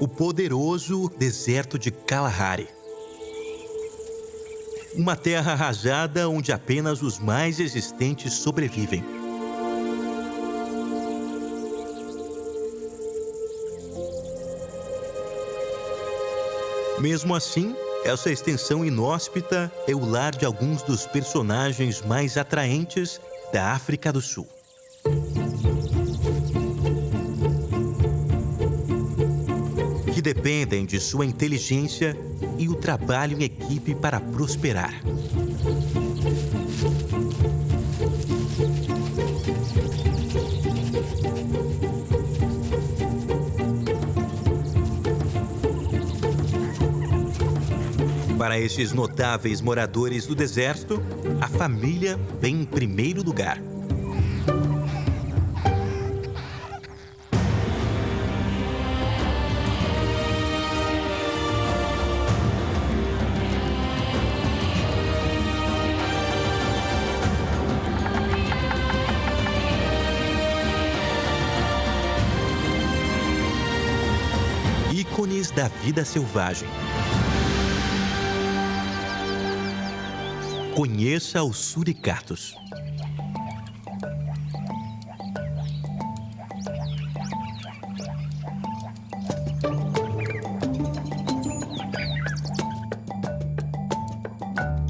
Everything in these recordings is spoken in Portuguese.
O poderoso deserto de Kalahari. Uma terra arrasada onde apenas os mais resistentes sobrevivem. Mesmo assim, essa extensão inóspita é o lar de alguns dos personagens mais atraentes da África do Sul. Que dependem de sua inteligência e o trabalho em equipe para prosperar. Para esses notáveis moradores do deserto, a família vem em primeiro lugar. Ícones da vida selvagem. Conheça os suricatos.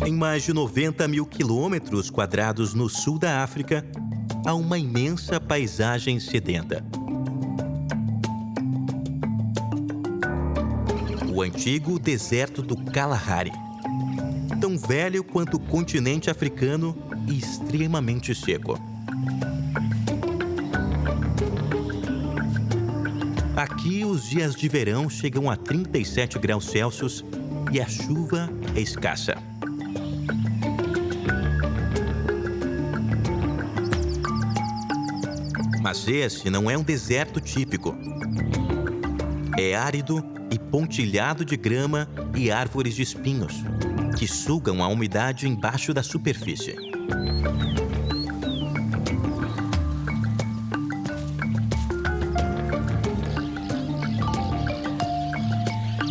Em mais de 90 mil quilômetros quadrados no sul da África, há uma imensa paisagem sedenta. O antigo deserto do Kalahari, tão velho quanto o continente africano e extremamente seco. Aqui, os dias de verão chegam a 37 graus Celsius e a chuva é escassa. Mas esse não é um deserto típico. É árido e pontilhado de grama e árvores de espinhos, que sugam a umidade embaixo da superfície.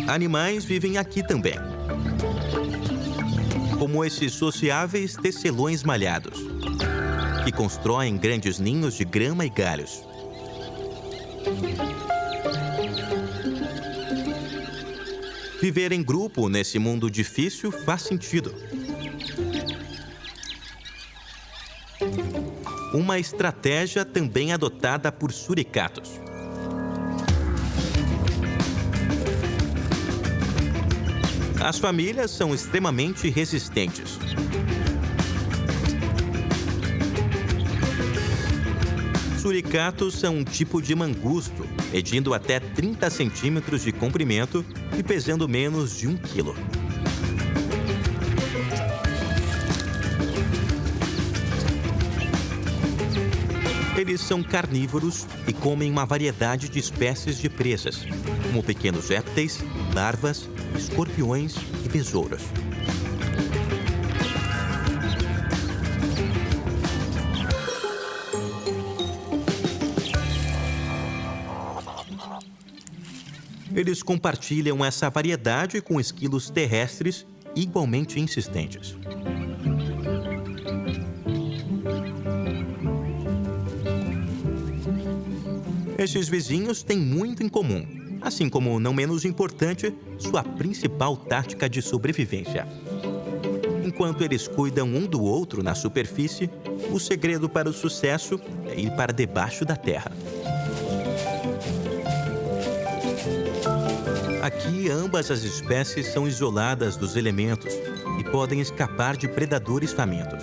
Animais vivem aqui também, como esses sociáveis tecelões malhados, que constroem grandes ninhos de grama e galhos. Viver em grupo nesse mundo difícil faz sentido. Uma estratégia também adotada por suricatos. As famílias são extremamente resistentes. Suricatos são um tipo de mangusto, medindo até 30 centímetros de comprimento e pesando menos de 1 quilo. Eles são carnívoros e comem uma variedade de espécies de presas, como pequenos répteis, larvas, escorpiões e besouros. Eles compartilham essa variedade com esquilos terrestres igualmente insistentes. Estes vizinhos têm muito em comum, assim como, não menos importante, sua principal tática de sobrevivência. Enquanto eles cuidam um do outro na superfície, o segredo para o sucesso é ir para debaixo da terra. Aqui, ambas as espécies são isoladas dos elementos e podem escapar de predadores famintos.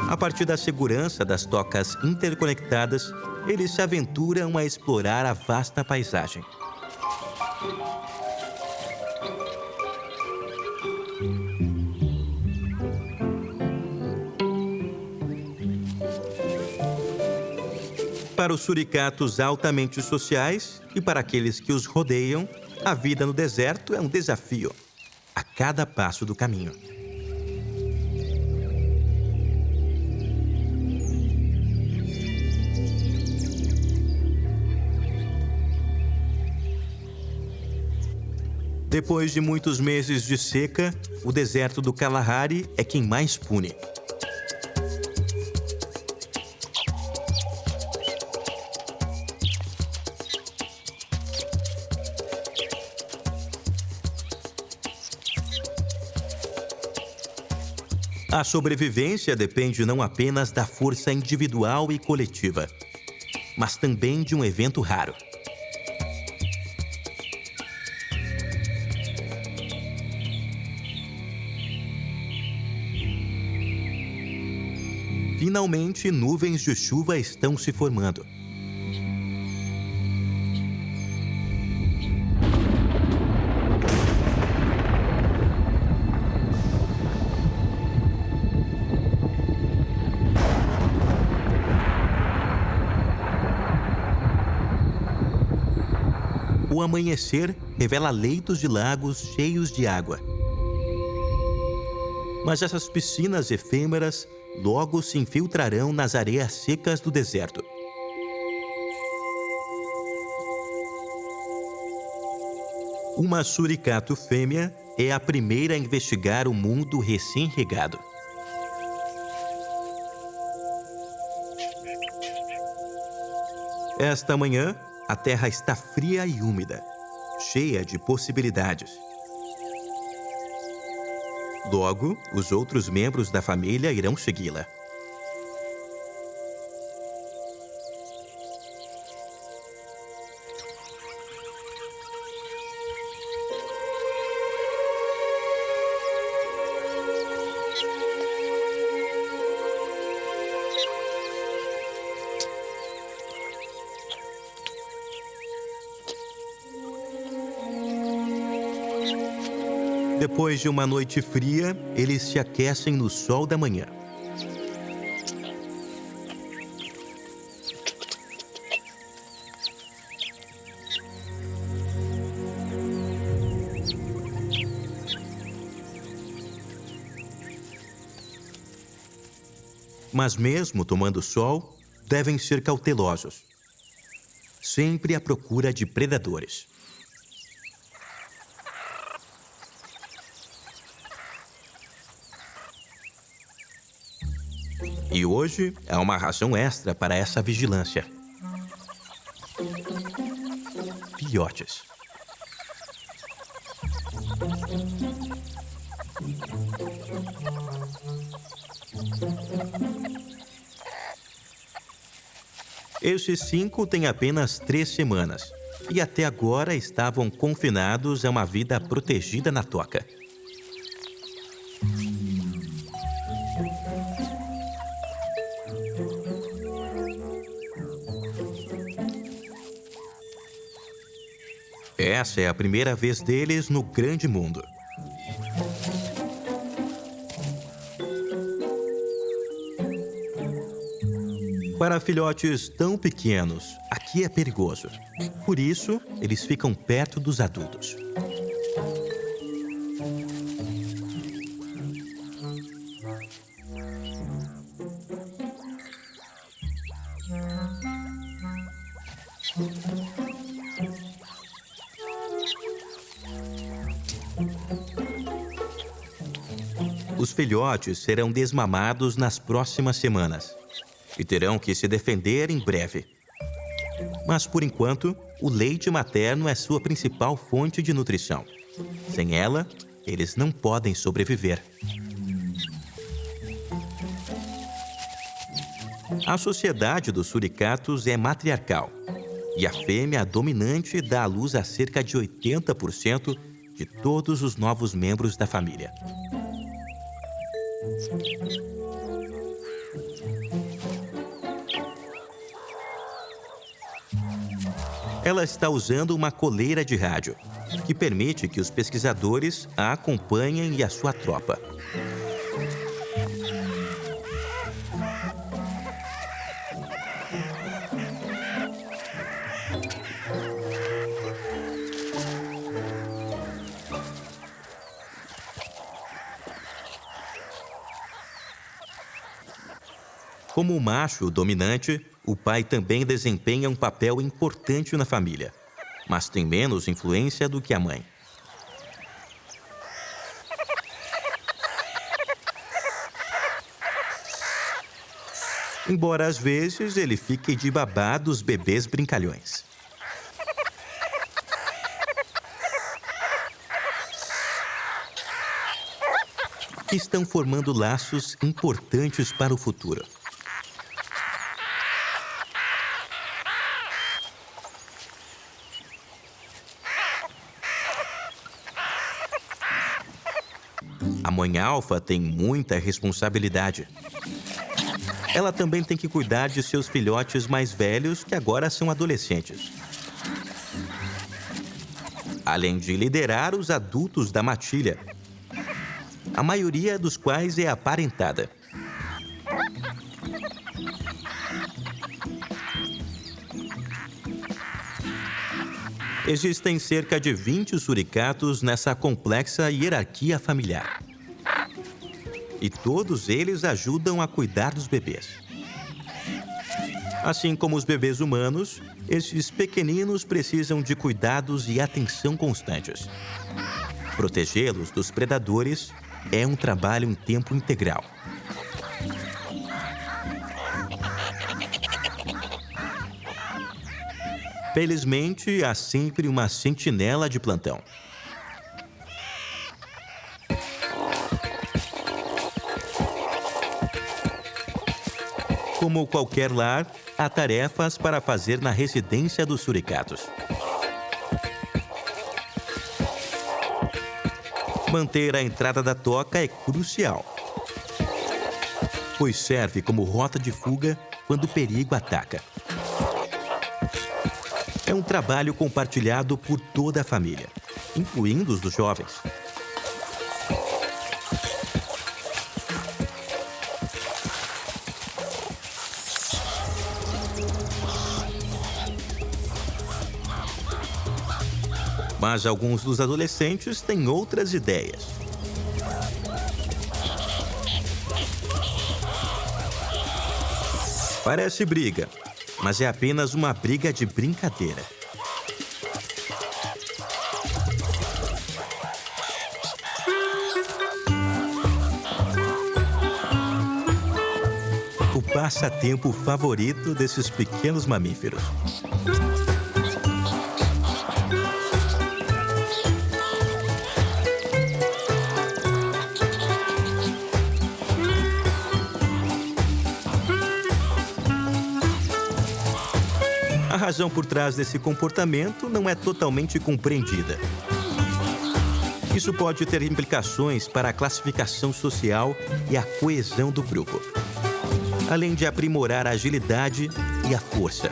A partir da segurança das tocas interconectadas, eles se aventuram a explorar a vasta paisagem. Para os suricatos altamente sociais e para aqueles que os rodeiam, a vida no deserto é um desafio a cada passo do caminho. Depois de muitos meses de seca, o deserto do Kalahari é quem mais pune. A sobrevivência depende não apenas da força individual e coletiva, mas também de um evento raro. Finalmente, nuvens de chuva estão se formando. O amanhecer revela leitos de lagos cheios de água. Mas essas piscinas efêmeras logo se infiltrarão nas areias secas do deserto. Uma suricato fêmea é a primeira a investigar o mundo recém-regado. Esta manhã, a terra está fria e úmida, cheia de possibilidades. Logo, os outros membros da família irão segui-la. Depois de uma noite fria, eles se aquecem no sol da manhã. Mas mesmo tomando sol, devem ser cautelosos, sempre à procura de predadores. E hoje há uma razão extra para essa vigilância. Filhotes. Esses 5 têm apenas 3 semanas e até agora estavam confinados a uma vida protegida na toca. Essa é a primeira vez deles no grande mundo. Para filhotes tão pequenos, aqui é perigoso. Por isso, eles ficam perto dos adultos. Os filhotes serão desmamados nas próximas semanas e terão que se defender em breve. Mas, por enquanto, o leite materno é sua principal fonte de nutrição. Sem ela, eles não podem sobreviver. A sociedade dos suricatos é matriarcal e a fêmea dominante dá à luz a cerca de 80% de todos os novos membros da família. Ela está usando uma coleira de rádio, que permite que os pesquisadores a acompanhem e a sua tropa. Como o macho dominante, o pai também desempenha um papel importante na família, mas tem menos influência do que a mãe. embora às vezes ele fique de babá dos bebês brincalhões. Estão formando laços importantes para o futuro. A mãe alfa tem muita responsabilidade. Ela também tem que cuidar de seus filhotes mais velhos, que agora são adolescentes. Além de liderar os adultos da matilha, a maioria dos quais é aparentada. Existem cerca de 20 suricatos nessa complexa hierarquia familiar. E todos eles ajudam a cuidar dos bebês. Assim como os bebês humanos, esses pequeninos precisam de cuidados e atenção constantes. Protegê-los dos predadores é um trabalho em tempo integral. Felizmente, há sempre uma sentinela de plantão. Como qualquer lar, há tarefas para fazer na residência dos suricatos. Manter a entrada da toca é crucial, pois serve como rota de fuga quando o perigo ataca. É um trabalho compartilhado por toda a família, incluindo os dos jovens. Mas alguns dos adolescentes têm outras ideias. Parece briga, mas é apenas uma briga de brincadeira. O passatempo favorito desses pequenos mamíferos. A razão por trás desse comportamento não é totalmente compreendida. Isso pode ter implicações para a classificação social e a coesão do grupo, além de aprimorar a agilidade e a força.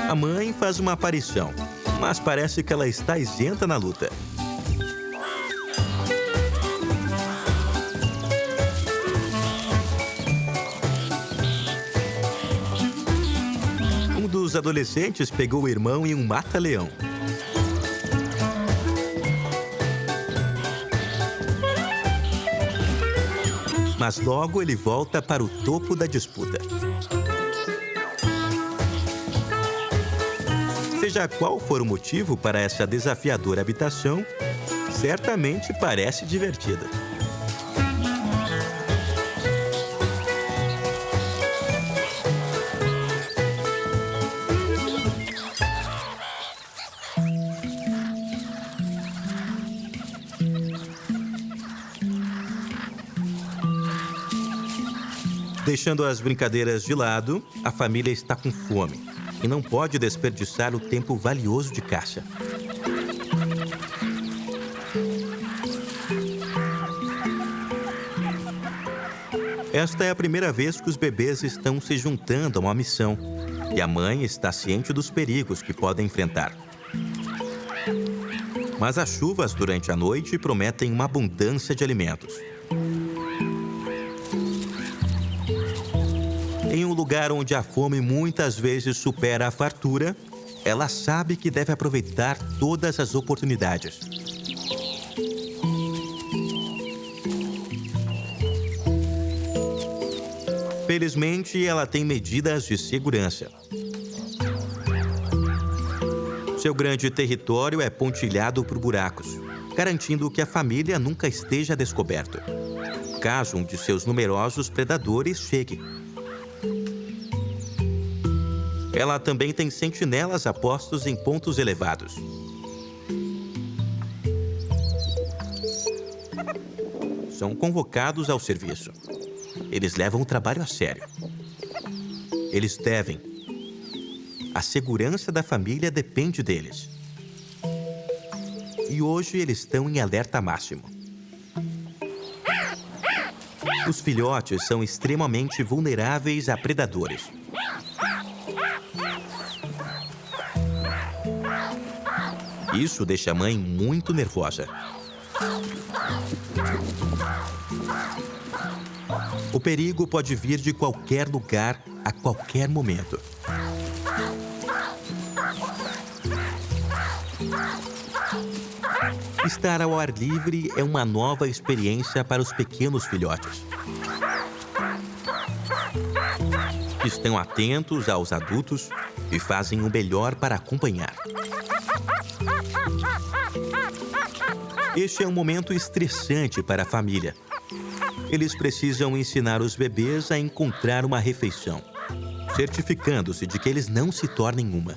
A mãe faz uma aparição, mas parece que ela está isenta na luta. Os adolescentes pegou o irmão em um mata-leão. Mas logo ele volta para o topo da disputa. Seja qual for o motivo para essa desafiadora habitação, certamente parece divertida. Deixando as brincadeiras de lado, a família está com fome e não pode desperdiçar o tempo valioso de caça. Esta é a primeira vez que os bebês estão se juntando a uma missão e a mãe está ciente dos perigos que podem enfrentar. Mas as chuvas durante a noite prometem uma abundância de alimentos. Em um lugar onde a fome muitas vezes supera a fartura, ela sabe que deve aproveitar todas as oportunidades. Felizmente, ela tem medidas de segurança. Seu grande território é pontilhado por buracos, garantindo que a família nunca esteja a descoberto, caso um de seus numerosos predadores chegue. Ela também tem sentinelas a postos em pontos elevados. São convocados ao serviço. Eles levam o trabalho a sério. Eles devem. A segurança da família depende deles. E hoje eles estão em alerta máximo. Os filhotes são extremamente vulneráveis a predadores. Isso deixa a mãe muito nervosa. O perigo pode vir de qualquer lugar, a qualquer momento. Estar ao ar livre é uma nova experiência para os pequenos filhotes. Estão atentos aos adultos e fazem o melhor para acompanhar. Este é um momento estressante para a família. Eles precisam ensinar os bebês a encontrar uma refeição, certificando-se de que eles não se tornem uma.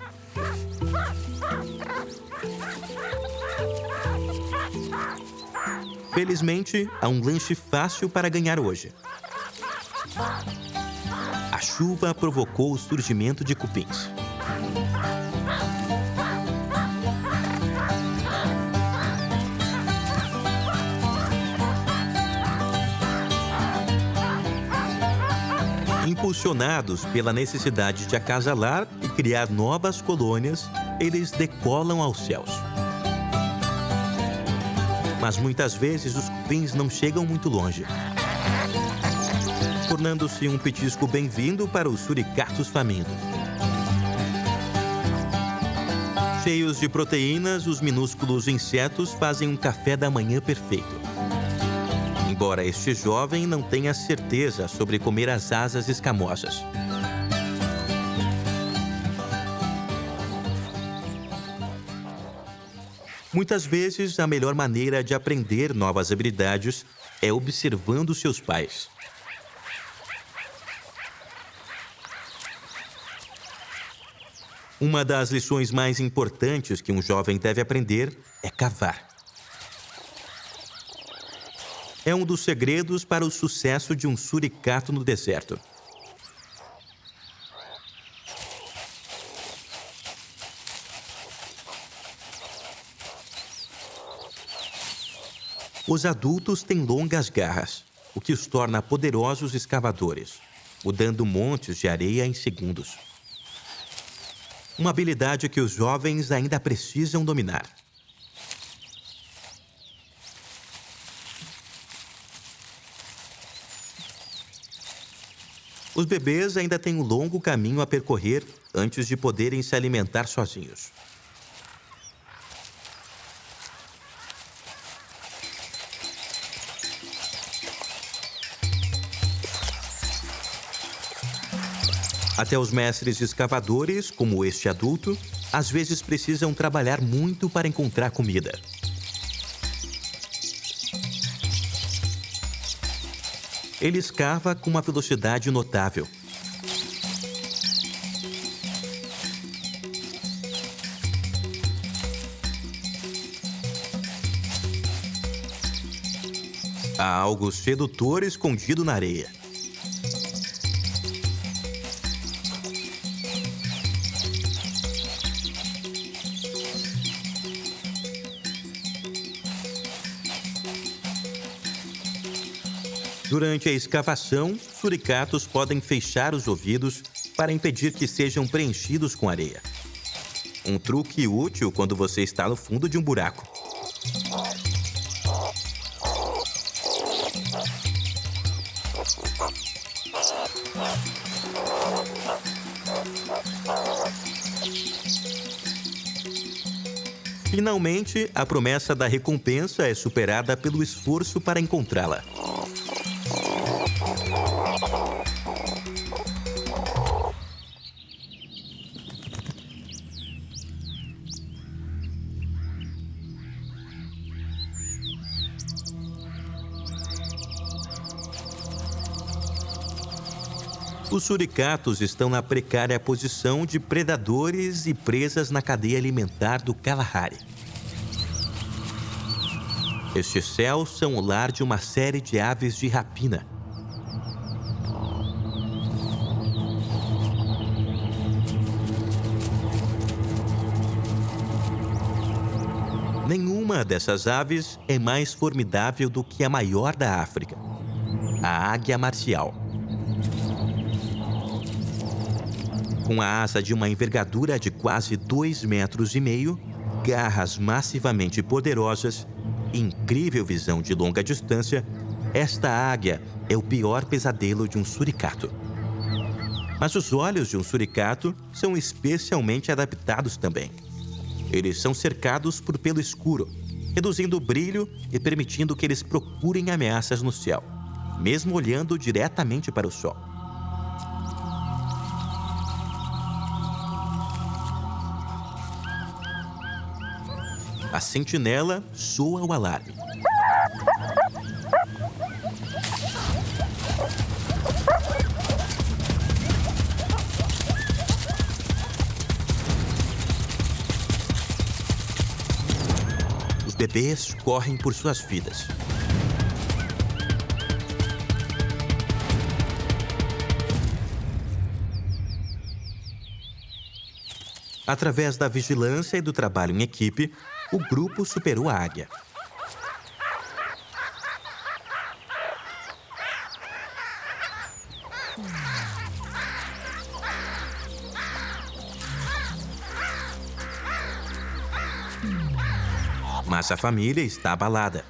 Felizmente, há um lanche fácil para ganhar hoje. A chuva provocou o surgimento de cupins. Impulsionados pela necessidade de acasalar e criar novas colônias, eles decolam aos céus. Mas muitas vezes os cupins não chegam muito longe, tornando-se um petisco bem-vindo para os suricatos famintos. Cheios de proteínas, os minúsculos insetos fazem um café da manhã perfeito. Embora este jovem não tenha certeza sobre comer as asas escamosas. Muitas vezes, a melhor maneira de aprender novas habilidades é observando seus pais. Uma das lições mais importantes que um jovem deve aprender é cavar. É um dos segredos para o sucesso de um suricato no deserto. Os adultos têm longas garras, o que os torna poderosos escavadores, mudando montes de areia em segundos. Uma habilidade que os jovens ainda precisam dominar. Os bebês ainda têm um longo caminho a percorrer antes de poderem se alimentar sozinhos. Até os mestres escavadores, como este adulto, às vezes precisam trabalhar muito para encontrar comida. Ele escava com uma velocidade notável. Há algo sedutor escondido na areia. Durante a escavação, suricatos podem fechar os ouvidos para impedir que sejam preenchidos com areia. Um truque útil quando você está no fundo de um buraco. Finalmente, a promessa da recompensa é superada pelo esforço para encontrá-la. Os suricatos estão na precária posição de predadores e presas na cadeia alimentar do Kalahari. Estes céus são o lar de uma série de aves de rapina. Nenhuma dessas aves é mais formidável do que a maior da África, a águia marcial. Com a asa de uma envergadura de quase 2,5 metros, garras massivamente poderosas e incrível visão de longa distância, esta águia é o pior pesadelo de um suricato. Mas os olhos de um suricato são especialmente adaptados também. Eles são cercados por pelo escuro, reduzindo o brilho e permitindo que eles procurem ameaças no céu, mesmo olhando diretamente para o sol. A sentinela soa o alarme. Os bebês correm por suas vidas. Através da vigilância e do trabalho em equipe, o grupo superou a águia. Mas a família está abalada.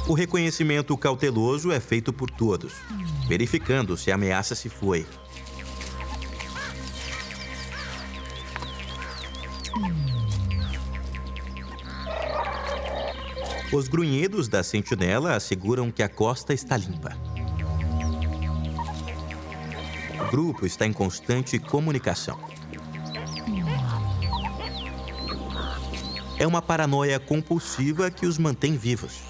O reconhecimento cauteloso é feito por todos, verificando se a ameaça se foi. Os grunhidos da sentinela asseguram que a costa está limpa. O grupo está em constante comunicação. É uma paranoia compulsiva que os mantém vivos.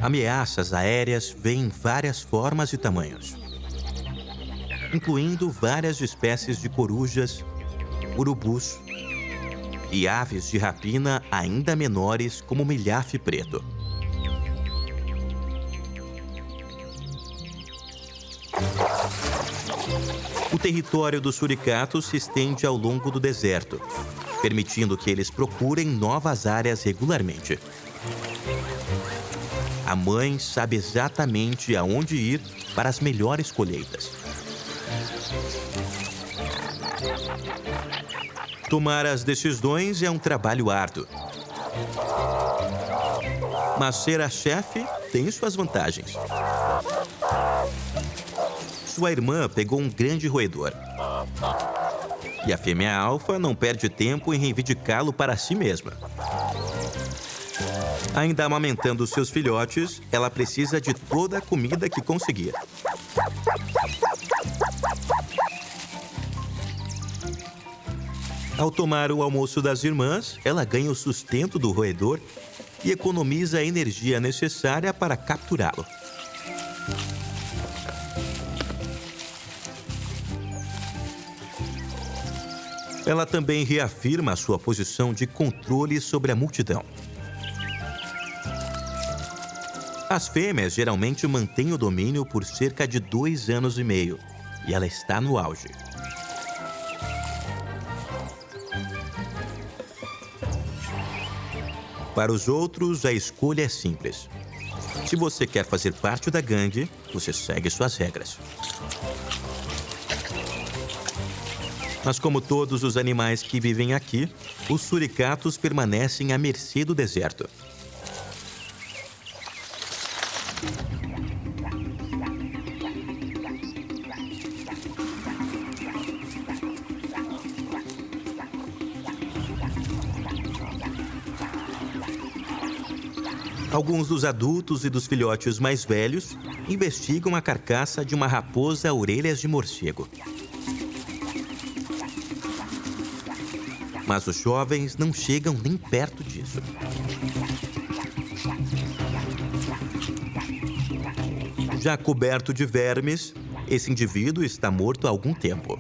Ameaças aéreas vêm em várias formas e tamanhos, incluindo várias espécies de corujas, urubus e aves de rapina ainda menores como o milhafe preto. O território dos suricatos se estende ao longo do deserto, permitindo que eles procurem novas áreas regularmente. A mãe sabe exatamente aonde ir para as melhores colheitas. Tomar as decisões é um trabalho árduo. Mas ser a chefe tem suas vantagens. Sua irmã pegou um grande roedor. E a fêmea alfa não perde tempo em reivindicá-lo para si mesma. Ainda amamentando seus filhotes, ela precisa de toda a comida que conseguir. Ao tomar o almoço das irmãs, ela ganha o sustento do roedor e economiza a energia necessária para capturá-lo. Ela também reafirma a sua posição de controle sobre a multidão. As fêmeas geralmente mantêm o domínio por cerca de 2,5 anos e ela está no auge. Para os outros, a escolha é simples. Se você quer fazer parte da gangue, você segue suas regras. Mas como todos os animais que vivem aqui, os suricatos permanecem à mercê do deserto. Alguns dos adultos e dos filhotes mais velhos investigam a carcaça de uma raposa orelhas de morcego. Mas os jovens não chegam nem perto disso. Já coberto de vermes, esse indivíduo está morto há algum tempo.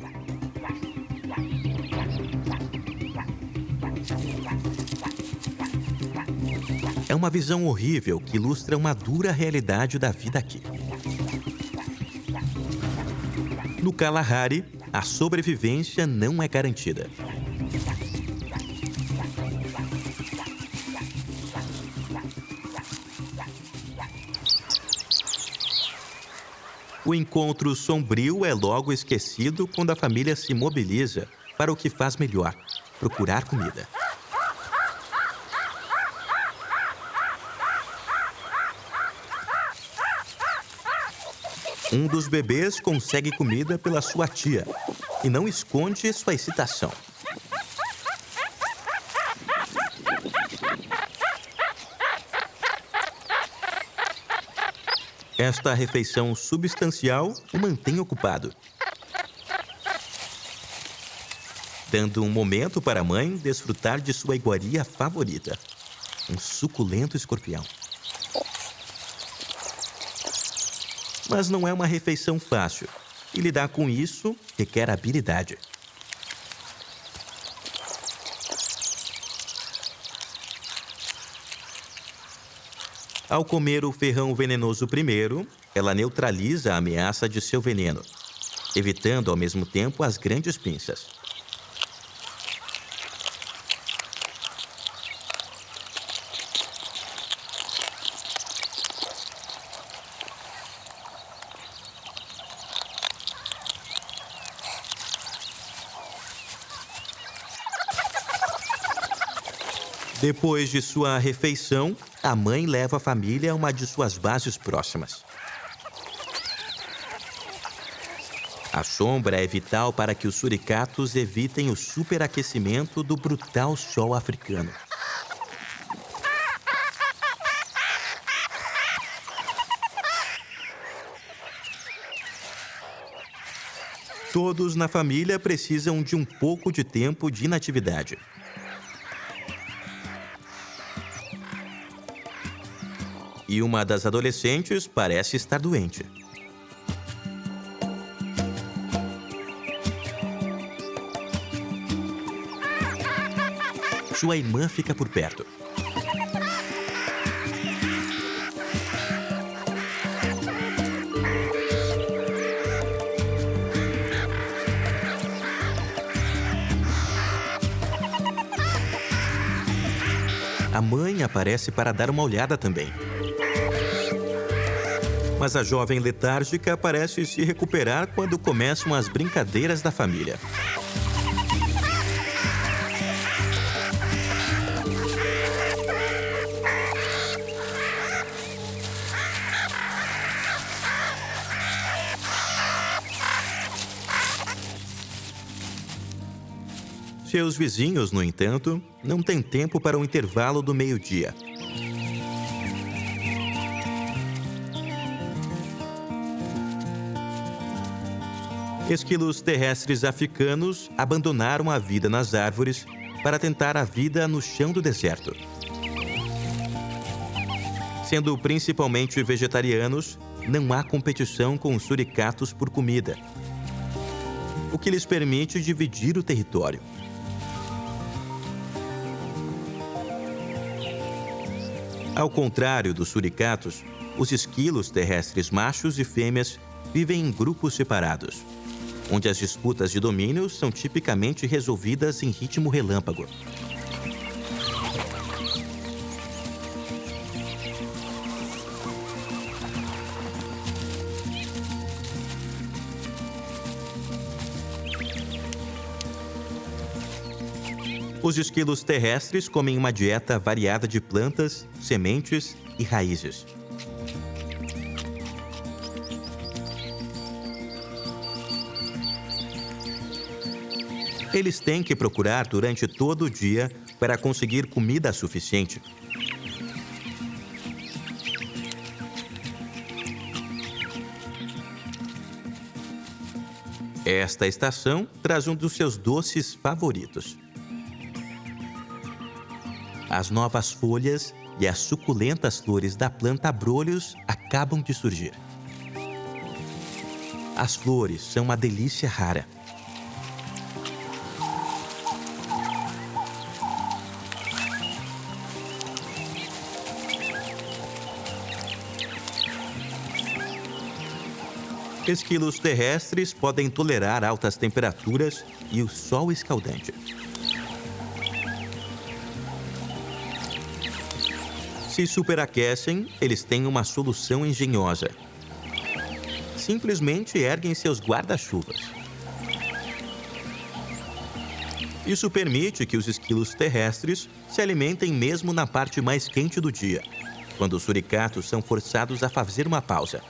É uma visão horrível que ilustra uma dura realidade da vida aqui. No Kalahari, a sobrevivência não é garantida. O encontro sombrio é logo esquecido quando a família se mobiliza para o que faz melhor: procurar comida. Um dos bebês consegue comida pela sua tia e não esconde sua excitação. Esta refeição substancial o mantém ocupado, dando um momento para a mãe desfrutar de sua iguaria favorita, um suculento escorpião. Mas não é uma refeição fácil, e lidar com isso requer habilidade. Ao comer o ferrão venenoso primeiro, ela neutraliza a ameaça de seu veneno, evitando ao mesmo tempo as grandes pinças. Depois de sua refeição, a mãe leva a família a uma de suas bases próximas. A sombra é vital para que os suricatos evitem o superaquecimento do brutal sol africano. Todos na família precisam de um pouco de tempo de inatividade. E uma das adolescentes parece estar doente. Sua irmã fica por perto. A mãe aparece para dar uma olhada também. Mas a jovem letárgica parece se recuperar quando começam as brincadeiras da família. Seus vizinhos, no entanto, não têm tempo para o intervalo do meio-dia. Esquilos terrestres africanos abandonaram a vida nas árvores para tentar a vida no chão do deserto. Sendo principalmente vegetarianos, não há competição com os suricatos por comida, o que lhes permite dividir o território. Ao contrário dos suricatos, os esquilos terrestres machos e fêmeas vivem em grupos separados, onde as disputas de domínio são tipicamente resolvidas em ritmo relâmpago. Os esquilos terrestres comem uma dieta variada de plantas, sementes e raízes. Eles têm que procurar durante todo o dia para conseguir comida suficiente. Esta estação traz um dos seus doces favoritos. As novas folhas e as suculentas flores da planta abrolhos acabam de surgir. As flores são uma delícia rara. Esquilos terrestres podem tolerar altas temperaturas e o sol escaldante. Se superaquecem, eles têm uma solução engenhosa. Simplesmente erguem seus guarda-chuvas. Isso permite que os esquilos terrestres se alimentem mesmo na parte mais quente do dia, quando os suricatos são forçados a fazer uma pausa.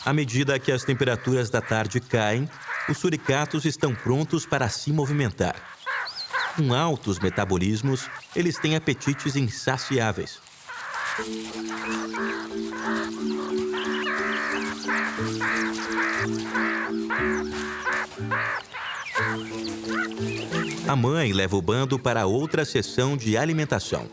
À medida que as temperaturas da tarde caem, os suricatos estão prontos para se movimentar. Com altos metabolismos, eles têm apetites insaciáveis. A mãe leva o bando para outra sessão de alimentação.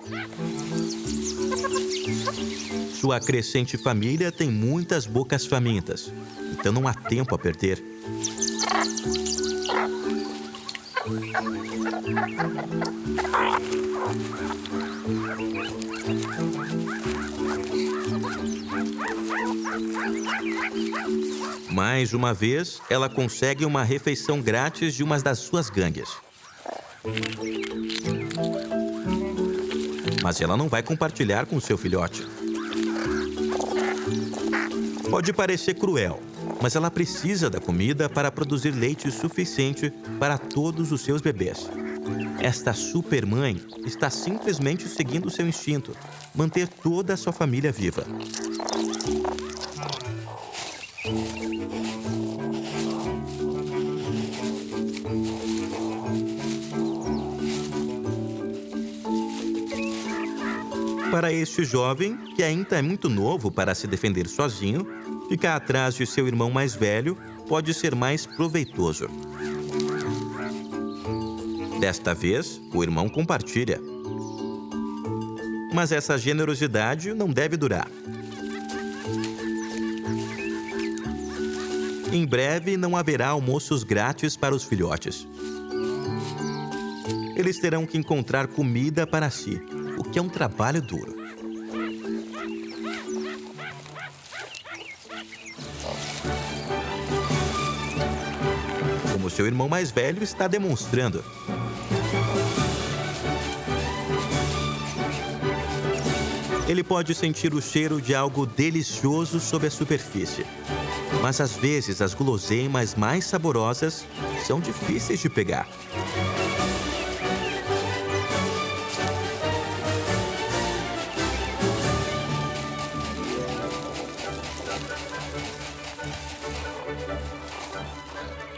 Sua crescente família tem muitas bocas famintas, então não há tempo a perder. Mais uma vez, ela consegue uma refeição grátis de uma das suas gangues. Mas ela não vai compartilhar com seu filhote. Pode parecer cruel, mas ela precisa da comida para produzir leite suficiente para todos os seus bebês. Esta supermãe está simplesmente seguindo seu instinto, manter toda a sua família viva. Para este jovem, que ainda é muito novo para se defender sozinho, ficar atrás de seu irmão mais velho pode ser mais proveitoso. Desta vez, o irmão compartilha. Mas essa generosidade não deve durar. Em breve, não haverá almoços grátis para os filhotes. Eles terão que encontrar comida para si, o que é um trabalho duro. Como seu irmão mais velho está demonstrando. Ele pode sentir o cheiro de algo delicioso sob a superfície. Mas às vezes as guloseimas mais saborosas são difíceis de pegar.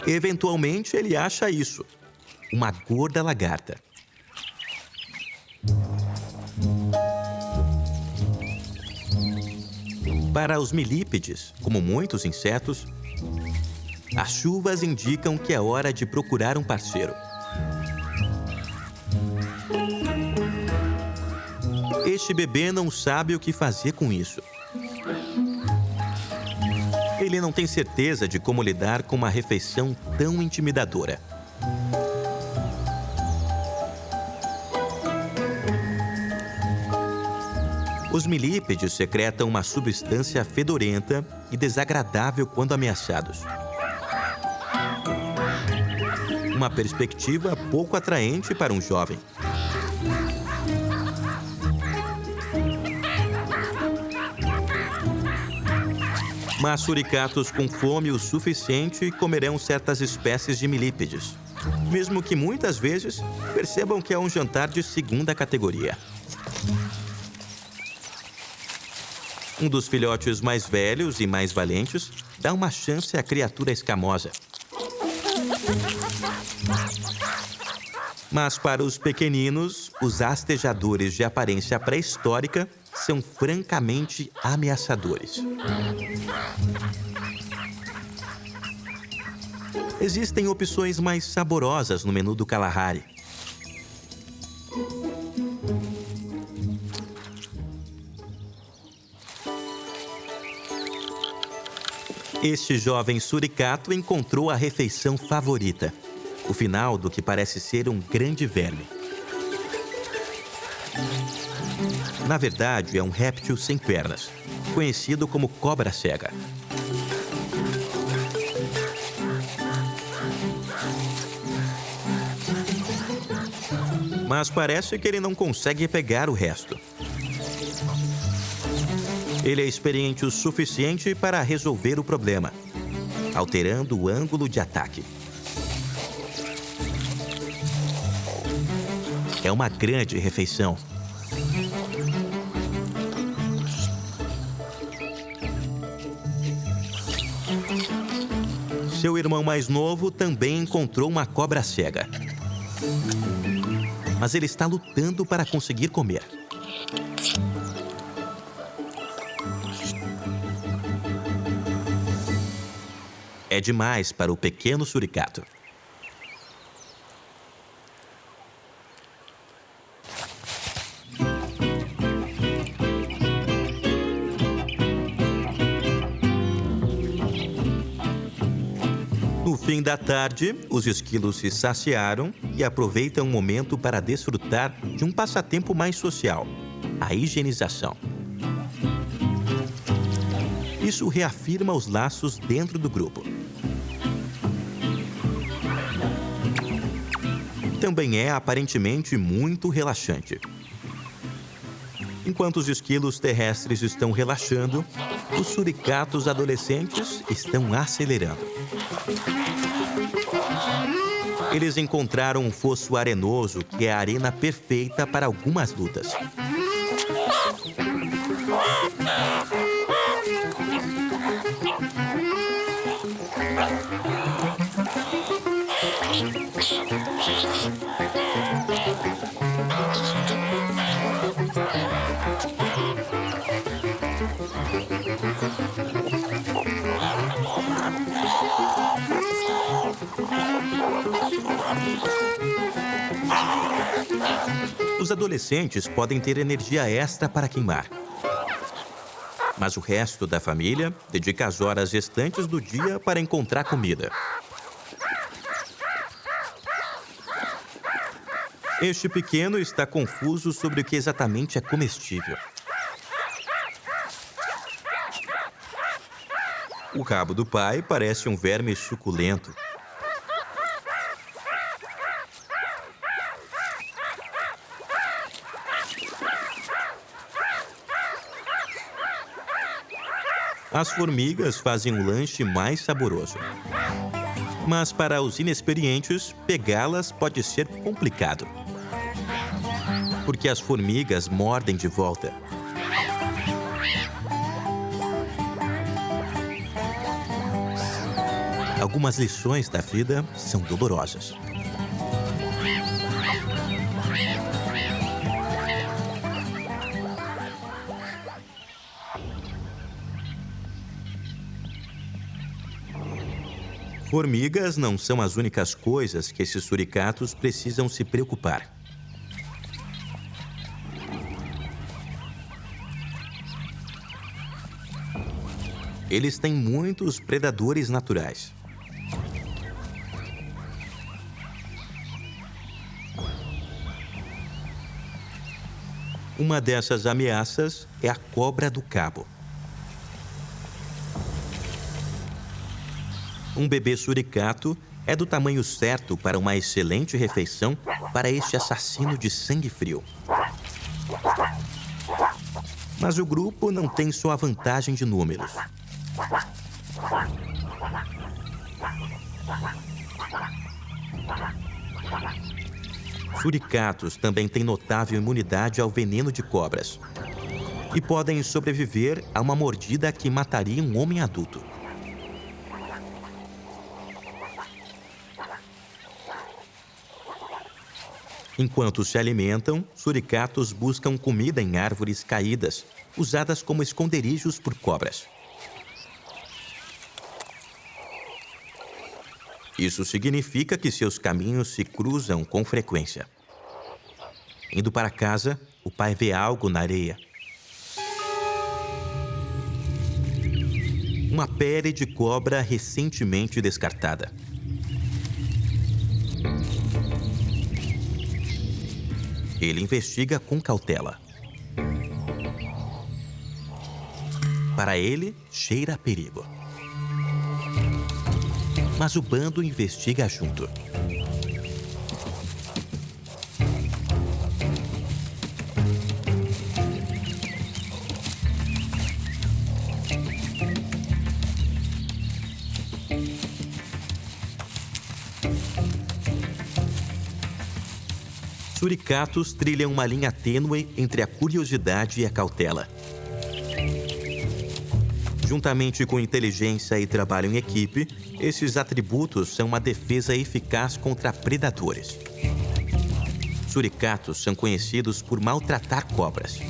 Eventualmente, ele acha isso: uma gorda lagarta. Para os milípedes, como muitos insetos, as chuvas indicam que é hora de procurar um parceiro. Este bebê não sabe o que fazer com isso. Ele não tem certeza de como lidar com uma refeição tão intimidadora. Os milípedes secretam uma substância fedorenta e desagradável quando ameaçados. Uma perspectiva pouco atraente para um jovem. Mas suricatos com fome o suficiente comerão certas espécies de milípedes, mesmo que muitas vezes percebam que é um jantar de segunda categoria. Um dos filhotes mais velhos e mais valentes dá uma chance à criatura escamosa. Mas para os pequeninos, os astejadores de aparência pré-histórica são francamente ameaçadores. Existem opções mais saborosas no menu do Kalahari. Este jovem suricato encontrou a refeição favorita, o final do que parece ser um grande verme. Na verdade, é um réptil sem pernas, conhecido como cobra cega. Mas parece que ele não consegue pegar o resto. Ele é experiente o suficiente para resolver o problema, alterando o ângulo de ataque. É uma grande refeição. Seu irmão mais novo também encontrou uma cobra cega. Mas ele está lutando para conseguir comer. É demais para o pequeno suricato. No fim da tarde, os esquilos se saciaram e aproveitam o momento para desfrutar de um passatempo mais social, a higienização. Isso reafirma os laços dentro do grupo. Também é aparentemente muito relaxante. Enquanto os esquilos terrestres estão relaxando, os suricatos adolescentes estão acelerando. Eles encontraram um fosso arenoso que é a arena perfeita para algumas lutas. Os adolescentes podem ter energia extra para queimar. Mas o resto da família dedica as horas restantes do dia para encontrar comida. Este pequeno está confuso sobre o que exatamente é comestível. O rabo do pai parece um verme suculento. As formigas fazem um lanche mais saboroso. Mas para os inexperientes, pegá-las pode ser complicado. Porque as formigas mordem de volta. Algumas lições da vida são dolorosas. Formigas não são as únicas coisas que esses suricatos precisam se preocupar. Eles têm muitos predadores naturais. Uma dessas ameaças é a cobra do cabo. Um bebê suricato é do tamanho certo para uma excelente refeição para este assassino de sangue frio. Mas o grupo não tem só a vantagem de números. Suricatos também têm notável imunidade ao veneno de cobras e podem sobreviver a uma mordida que mataria um homem adulto. Enquanto se alimentam, suricatos buscam comida em árvores caídas, usadas como esconderijos por cobras. Isso significa que seus caminhos se cruzam com frequência. Indo para casa, o pai vê algo na areia. Uma pele de cobra recentemente descartada. Ele investiga com cautela. Para ele, cheira a perigo. Mas o bando investiga junto. Suricatos trilham uma linha tênue entre a curiosidade e a cautela. Juntamente com inteligência e trabalho em equipe, esses atributos são uma defesa eficaz contra predadores. Suricatos são conhecidos por maltratar cobras.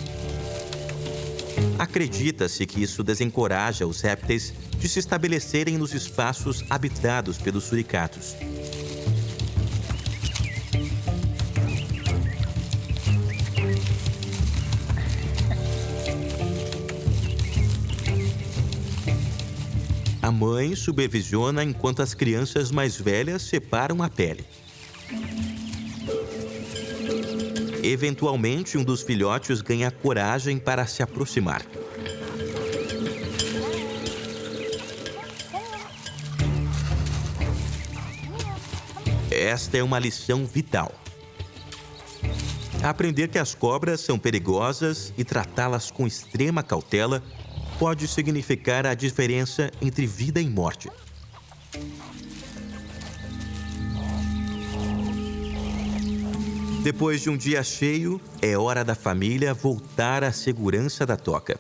Acredita-se que isso desencoraja os répteis de se estabelecerem nos espaços habitados pelos suricatos. A mãe supervisiona enquanto as crianças mais velhas separam a pele. Eventualmente, um dos filhotes ganha coragem para se aproximar. Esta é uma lição vital. Aprender que as cobras são perigosas e tratá-las com extrema cautela pode significar a diferença entre vida e morte. Depois de um dia cheio, é hora da família voltar à segurança da toca.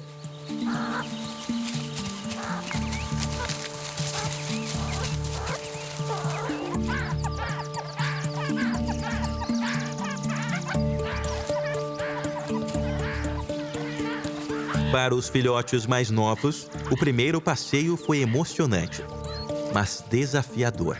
Para os filhotes mais novos, o primeiro passeio foi emocionante, mas desafiador.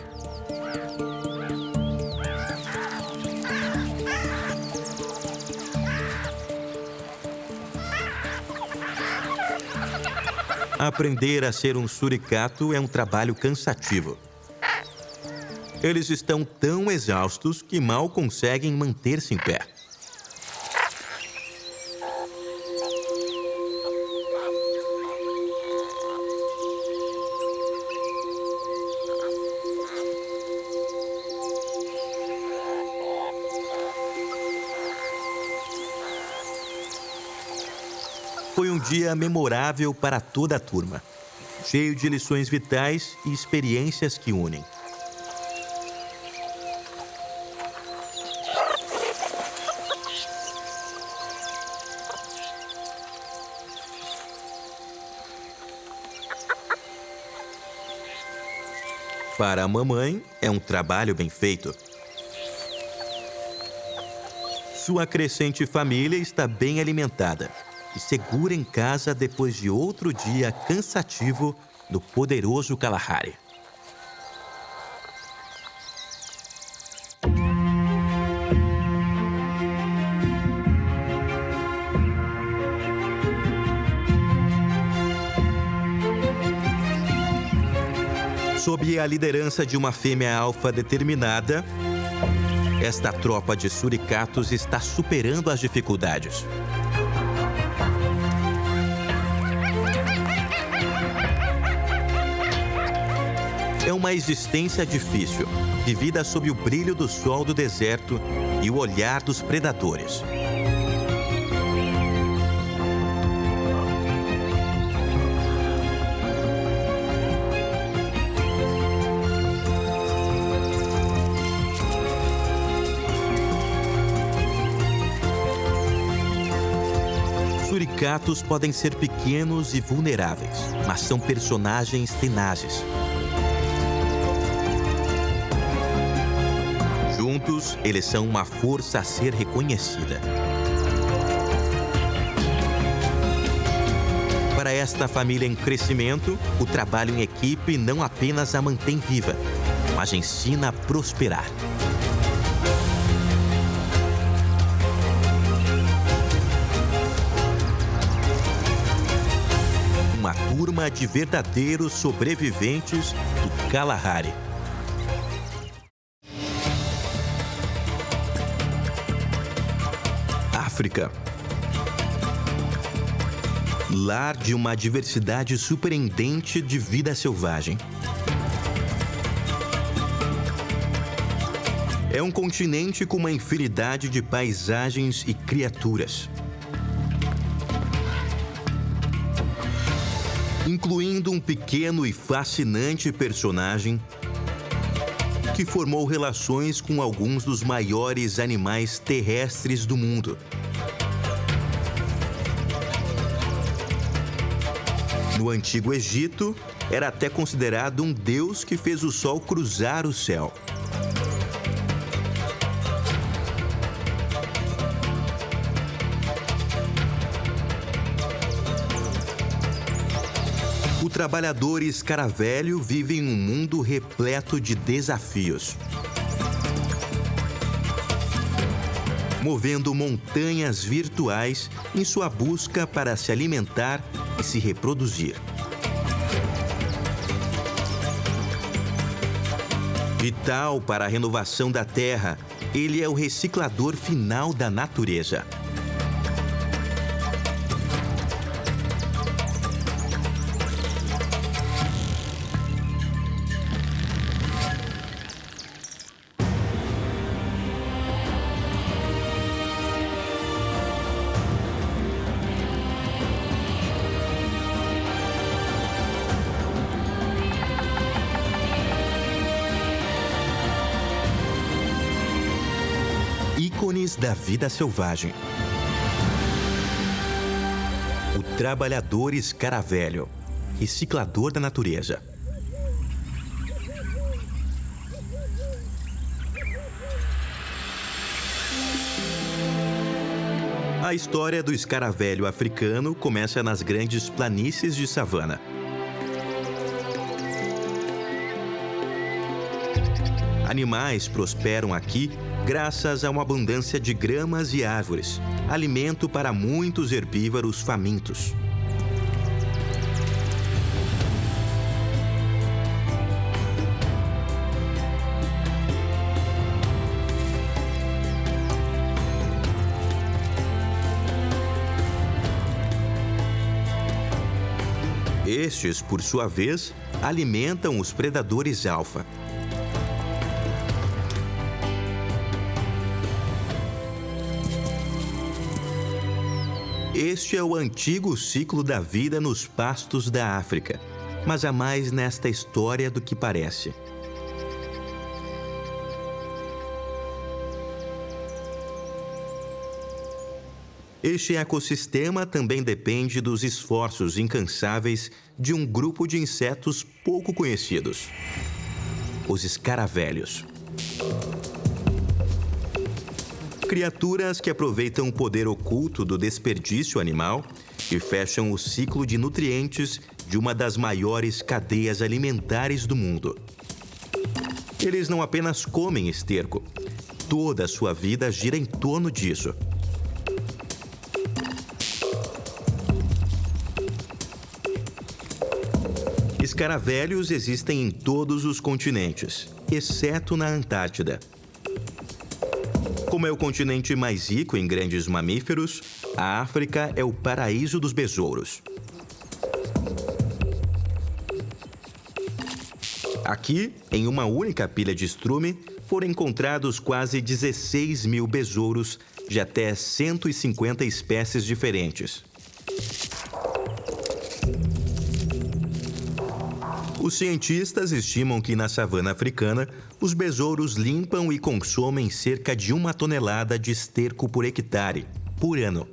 Aprender a ser um suricato é um trabalho cansativo. Eles estão tão exaustos que mal conseguem manter-se em pé. Foi um dia memorável para toda a turma, cheio de lições vitais e experiências que unem. Para a mamãe, é um trabalho bem feito. Sua crescente família está bem alimentada e segura em casa depois de outro dia cansativo no poderoso Kalahari. Sob a liderança de uma fêmea alfa determinada, esta tropa de suricatos está superando as dificuldades. É uma existência difícil, vivida sob o brilho do sol do deserto e o olhar dos predadores. Suricatos podem ser pequenos e vulneráveis, mas são personagens tenazes. Juntos, eles são uma força a ser reconhecida. Para esta família em crescimento, o trabalho em equipe não apenas a mantém viva, mas ensina a prosperar. Uma turma de verdadeiros sobreviventes do Kalahari. África. Lar de uma diversidade surpreendente de vida selvagem. É um continente com uma infinidade de paisagens e criaturas, incluindo um pequeno e fascinante personagem que formou relações com alguns dos maiores animais terrestres do mundo. No Antigo Egito, era até considerado um deus que fez o sol cruzar o céu. O trabalhador escaravelho vive em um mundo repleto de desafios, movendo montanhas virtuais em sua busca para se alimentar e se reproduzir. Vital para a renovação da terra, ele é o reciclador final da natureza. Ícones da vida selvagem. O trabalhador escaravelho, reciclador da natureza. A história do escaravelho africano começa nas grandes planícies de savana. Animais prosperam aqui graças a uma abundância de gramas e árvores, alimento para muitos herbívoros famintos. Estes, por sua vez, alimentam os predadores alfa. Este é o antigo ciclo da vida nos pastos da África, mas há mais nesta história do que parece. Este ecossistema também depende dos esforços incansáveis de um grupo de insetos pouco conhecidos: os escaravelhos. Criaturas que aproveitam o poder oculto do desperdício animal e fecham o ciclo de nutrientes de uma das maiores cadeias alimentares do mundo. Eles não apenas comem esterco, toda a sua vida gira em torno disso. Escaravelhos existem em todos os continentes, exceto na Antártida. Como é o continente mais rico em grandes mamíferos, a África é o paraíso dos besouros. Aqui, em uma única pilha de estrume, foram encontrados quase 16 mil besouros de até 150 espécies diferentes. Os cientistas estimam que na savana africana, os besouros limpam e consomem cerca de 1 tonelada de esterco por hectare, por ano.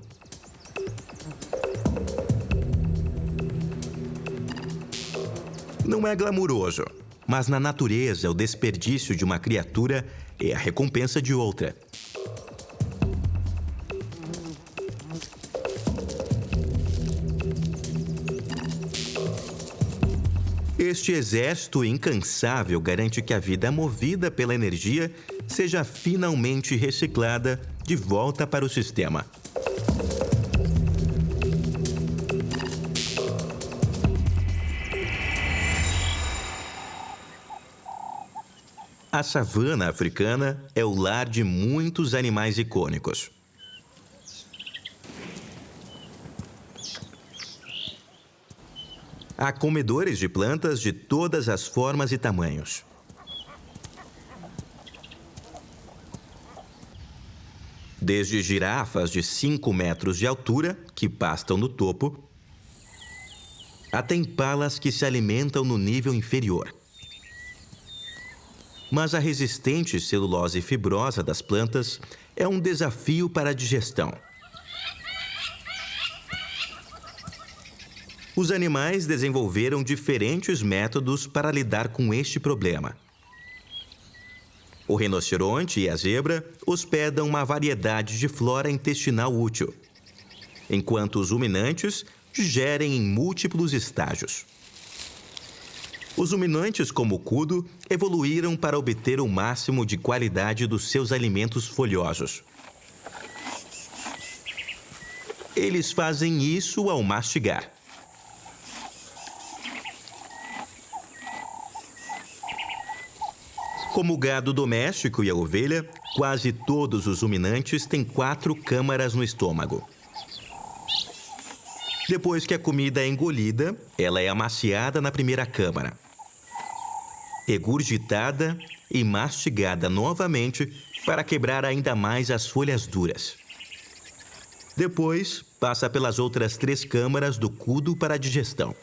Não é glamuroso, mas na natureza o desperdício de uma criatura é a recompensa de outra. Este exército incansável garante que a vida movida pela energia seja finalmente reciclada de volta para o sistema. A savana africana é o lar de muitos animais icônicos. Há comedores de plantas de todas as formas e tamanhos. Desde girafas de 5 metros de altura, que pastam no topo, até impalas que se alimentam no nível inferior. Mas a resistente celulose fibrosa das plantas é um desafio para a digestão. Os animais desenvolveram diferentes métodos para lidar com este problema. O rinoceronte e a zebra hospedam uma variedade de flora intestinal útil, enquanto os ruminantes digerem em múltiplos estágios. Os ruminantes, como o cudo, evoluíram para obter o máximo de qualidade dos seus alimentos folhosos. Eles fazem isso ao mastigar. Como o gado doméstico e a ovelha, quase todos os ruminantes têm 4 câmaras no estômago. Depois que a comida é engolida, ela é amaciada na primeira câmara, regurgitada e mastigada novamente para quebrar ainda mais as folhas duras. Depois, passa pelas outras 3 câmaras do cudo para a digestão.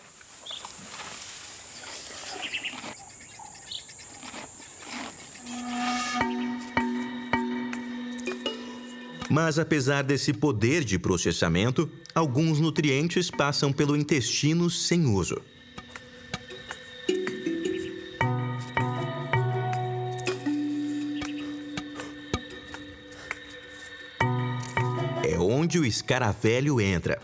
Mas apesar desse poder de processamento, alguns nutrientes passam pelo intestino sem uso. É onde o escaravelho entra,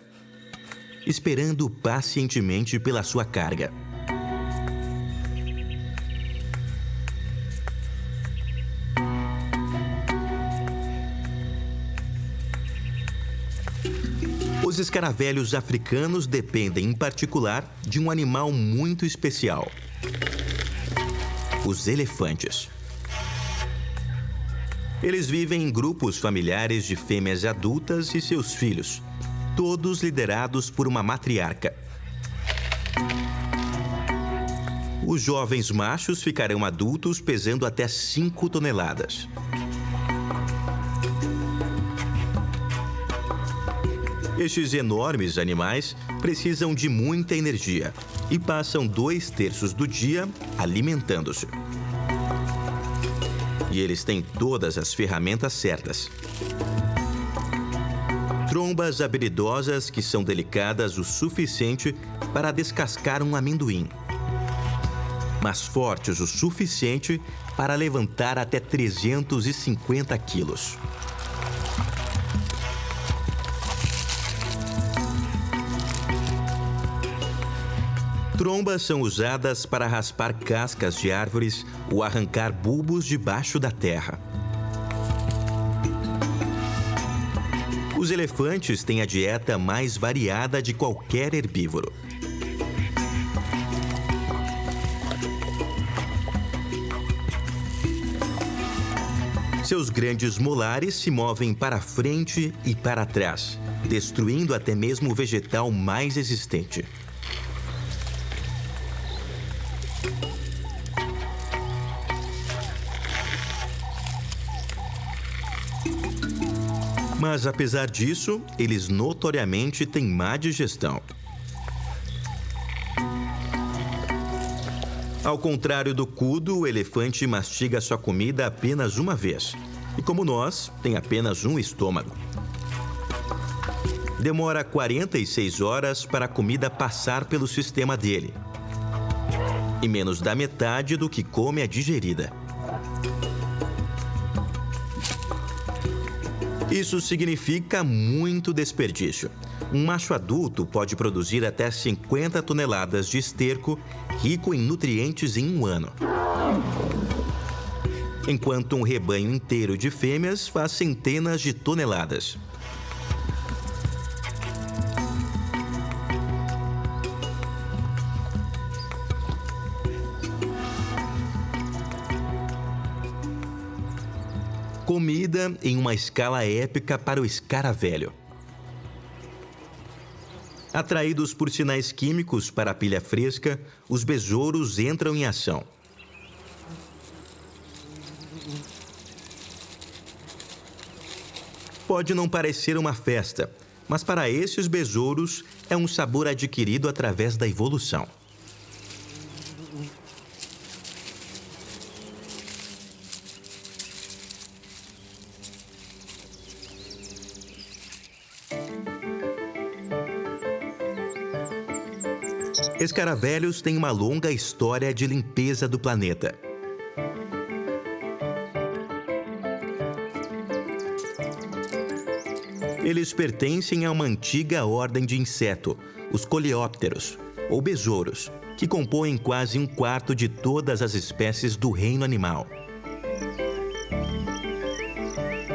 esperando pacientemente pela sua carga. Os escaravelhos africanos dependem, em particular, de um animal muito especial: os elefantes. Eles vivem em grupos familiares de fêmeas adultas e seus filhos, todos liderados por uma matriarca. Os jovens machos ficarão adultos pesando até 5 toneladas. Estes enormes animais precisam de muita energia e passam 2/3 do dia alimentando-se. E eles têm todas as ferramentas certas. Trombas habilidosas que são delicadas o suficiente para descascar um amendoim, mas fortes o suficiente para levantar até 350 quilos. Trombas são usadas para raspar cascas de árvores ou arrancar bulbos debaixo da terra. Os elefantes têm a dieta mais variada de qualquer herbívoro. Seus grandes molares se movem para frente e para trás, destruindo até mesmo o vegetal mais resistente. Mas, apesar disso, eles notoriamente têm má digestão. Ao contrário do cudo, o elefante mastiga sua comida apenas uma vez. E como nós, tem apenas um estômago. Demora 46 horas para a comida passar pelo sistema dele. E menos da metade do que come é digerida. Isso significa muito desperdício. Um macho adulto pode produzir até 50 toneladas de esterco rico em nutrientes em um ano, enquanto um rebanho inteiro de fêmeas faz centenas de toneladas. Comida em uma escala épica para o escaravelho. Atraídos por sinais químicos para a pilha fresca, os besouros entram em ação. Pode não parecer uma festa, mas para esses besouros é um sabor adquirido através da evolução. Escaravelhos têm uma longa história de limpeza do planeta. Eles pertencem a uma antiga ordem de inseto, os coleópteros, ou besouros, que compõem quase um quarto de todas as espécies do reino animal.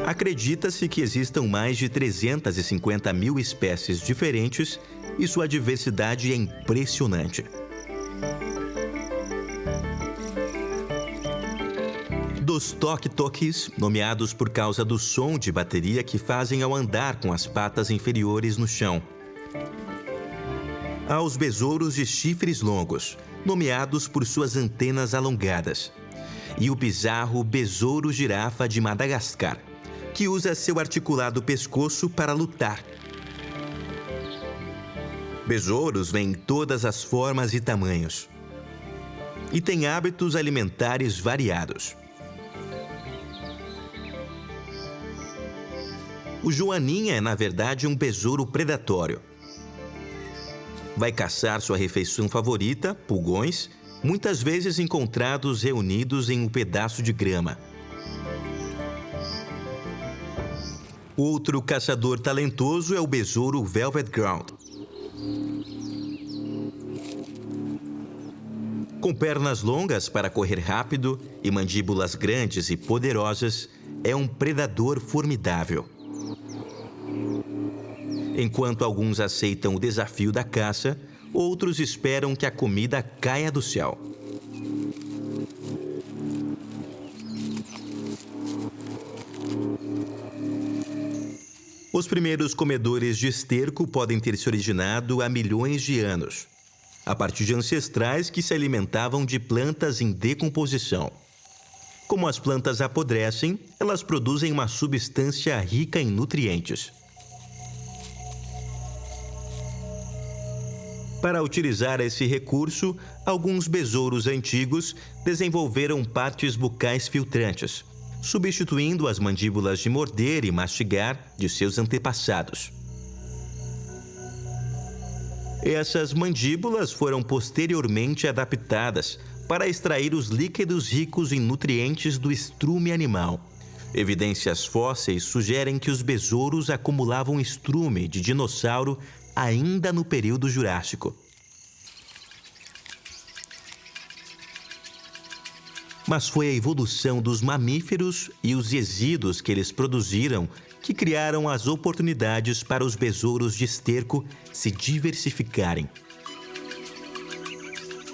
Acredita-se que existam mais de 350 mil espécies diferentes e sua diversidade é impressionante. Dos toque-toques, nomeados por causa do som de bateria que fazem ao andar com as patas inferiores no chão, aos besouros de chifres longos, nomeados por suas antenas alongadas, e o bizarro besouro-girafa de Madagascar, que usa seu articulado pescoço para lutar. Besouros vêm em todas as formas e tamanhos, e têm hábitos alimentares variados. O joaninha é, na verdade, um besouro predatório. Vai caçar sua refeição favorita, pulgões, muitas vezes encontrados reunidos em um pedaço de grama. Outro caçador talentoso é o besouro Velvet Ground. Com pernas longas para correr rápido e mandíbulas grandes e poderosas, é um predador formidável. Enquanto alguns aceitam o desafio da caça, outros esperam que a comida caia do céu. Os primeiros comedores de esterco podem ter se originado há milhões de anos, a partir de ancestrais que se alimentavam de plantas em decomposição. Como as plantas apodrecem, elas produzem uma substância rica em nutrientes. Para utilizar esse recurso, alguns besouros antigos desenvolveram partes bucais filtrantes, substituindo as mandíbulas de morder e mastigar de seus antepassados. Essas mandíbulas foram posteriormente adaptadas para extrair os líquidos ricos em nutrientes do estrume animal. Evidências fósseis sugerem que os besouros acumulavam estrume de dinossauro ainda no período Jurássico. Mas foi a evolução dos mamíferos e os resíduos que eles produziram que criaram as oportunidades para os besouros de esterco se diversificarem.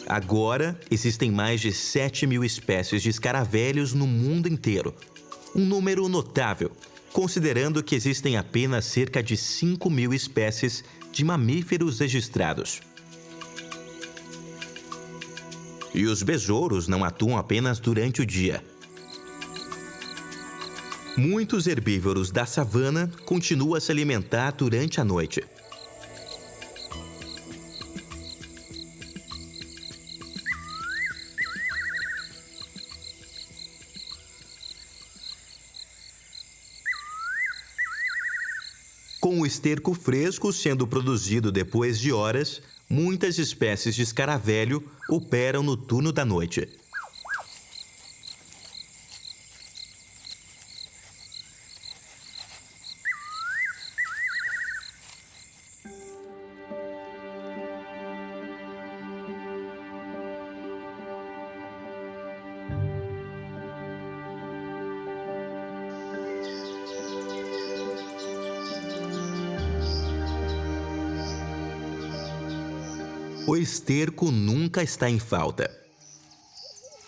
Agora, existem mais de 7.000 espécies de escaravelhos no mundo inteiro, um número notável, considerando que existem apenas cerca de 5.000 espécies de mamíferos registrados. E os besouros não atuam apenas durante o dia. Muitos herbívoros da savana continuam a se alimentar durante a noite. Com o esterco fresco sendo produzido depois de horas, muitas espécies de escaravelho operam no turno da noite. O esterco nunca está em falta.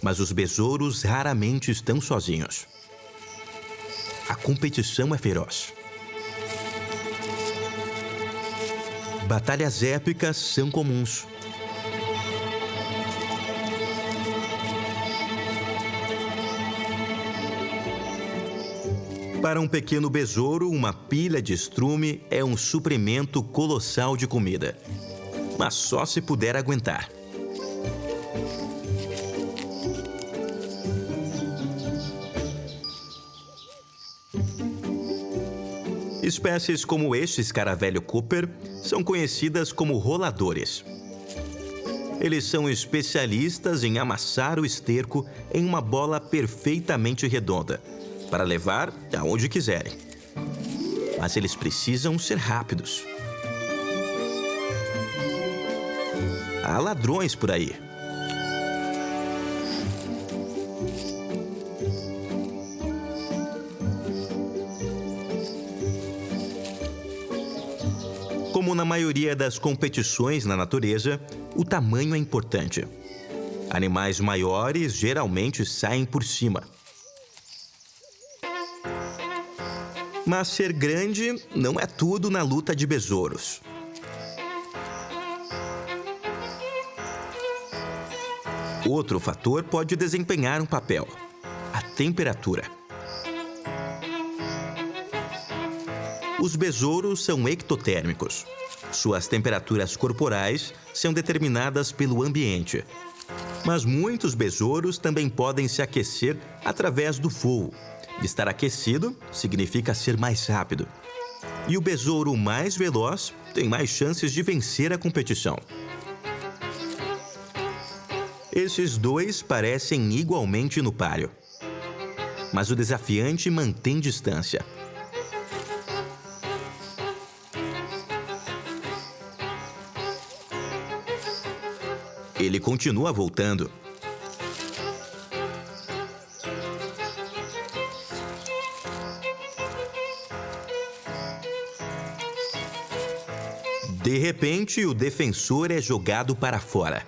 Mas os besouros raramente estão sozinhos. A competição é feroz. Batalhas épicas são comuns. Para um pequeno besouro, uma pilha de estrume é um suprimento colossal de comida. Mas só se puder aguentar. Espécies como este escaravelho Cooper são conhecidas como roladores. Eles são especialistas em amassar o esterco em uma bola perfeitamente redonda, para levar aonde quiserem. Mas eles precisam ser rápidos. Há ladrões por aí. Como na maioria das competições na natureza, o tamanho é importante. Animais maiores geralmente saem por cima. Mas ser grande não é tudo na luta de besouros. Outro fator pode desempenhar um papel: a temperatura. Os besouros são ectotérmicos. Suas temperaturas corporais são determinadas pelo ambiente. Mas muitos besouros também podem se aquecer através do voo. Estar aquecido significa ser mais rápido. E o besouro mais veloz tem mais chances de vencer a competição. Esses dois parecem igualmente no páreo. Mas o desafiante mantém distância. Ele continua voltando. De repente, o defensor é jogado para fora.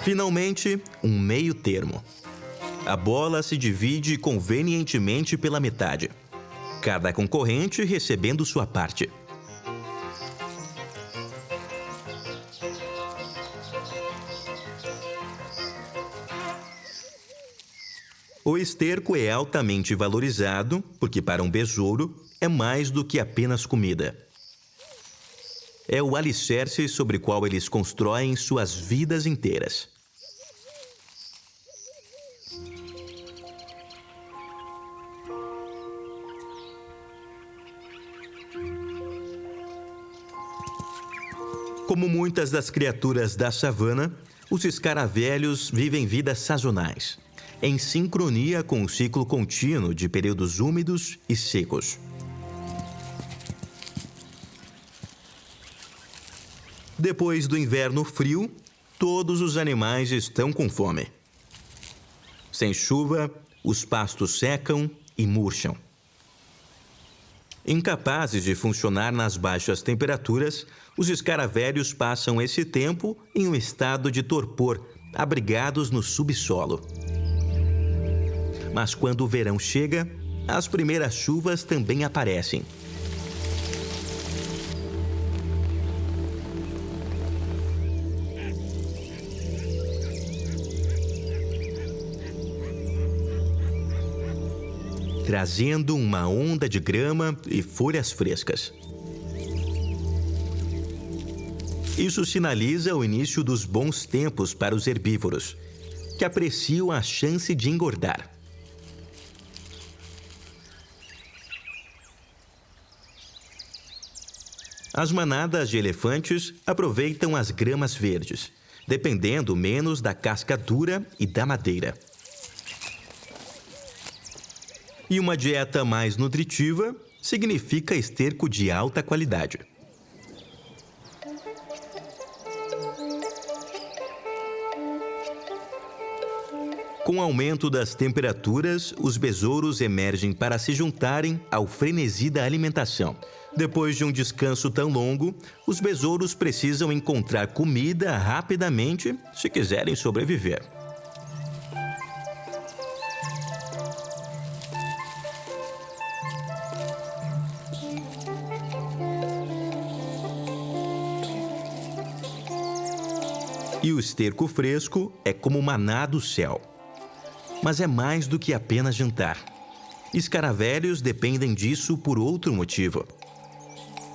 Finalmente, um meio termo. A bola se divide convenientemente pela metade, cada concorrente recebendo sua parte. O esterco é altamente valorizado porque, para um besouro, é mais do que apenas comida. É o alicerce sobre o qual eles constroem suas vidas inteiras. Como muitas das criaturas da savana, os escaravelhos vivem vidas sazonais, em sincronia com o ciclo contínuo de períodos úmidos e secos. Depois do inverno frio, todos os animais estão com fome. Sem chuva, os pastos secam e murcham. Incapazes de funcionar nas baixas temperaturas, os escaravelhos passam esse tempo em um estado de torpor, abrigados no subsolo. Mas quando o verão chega, as primeiras chuvas também aparecem. Trazendo uma onda de grama e folhas frescas. Isso sinaliza o início dos bons tempos para os herbívoros, que apreciam a chance de engordar. As manadas de elefantes aproveitam as gramas verdes, dependendo menos da casca dura e da madeira. E uma dieta mais nutritiva significa esterco de alta qualidade. Com o aumento das temperaturas, os besouros emergem para se juntarem ao frenesi da alimentação. Depois de um descanso tão longo, os besouros precisam encontrar comida rapidamente se quiserem sobreviver. E o esterco fresco é como o maná do céu. Mas é mais do que apenas jantar. Escaravelhos dependem disso por outro motivo.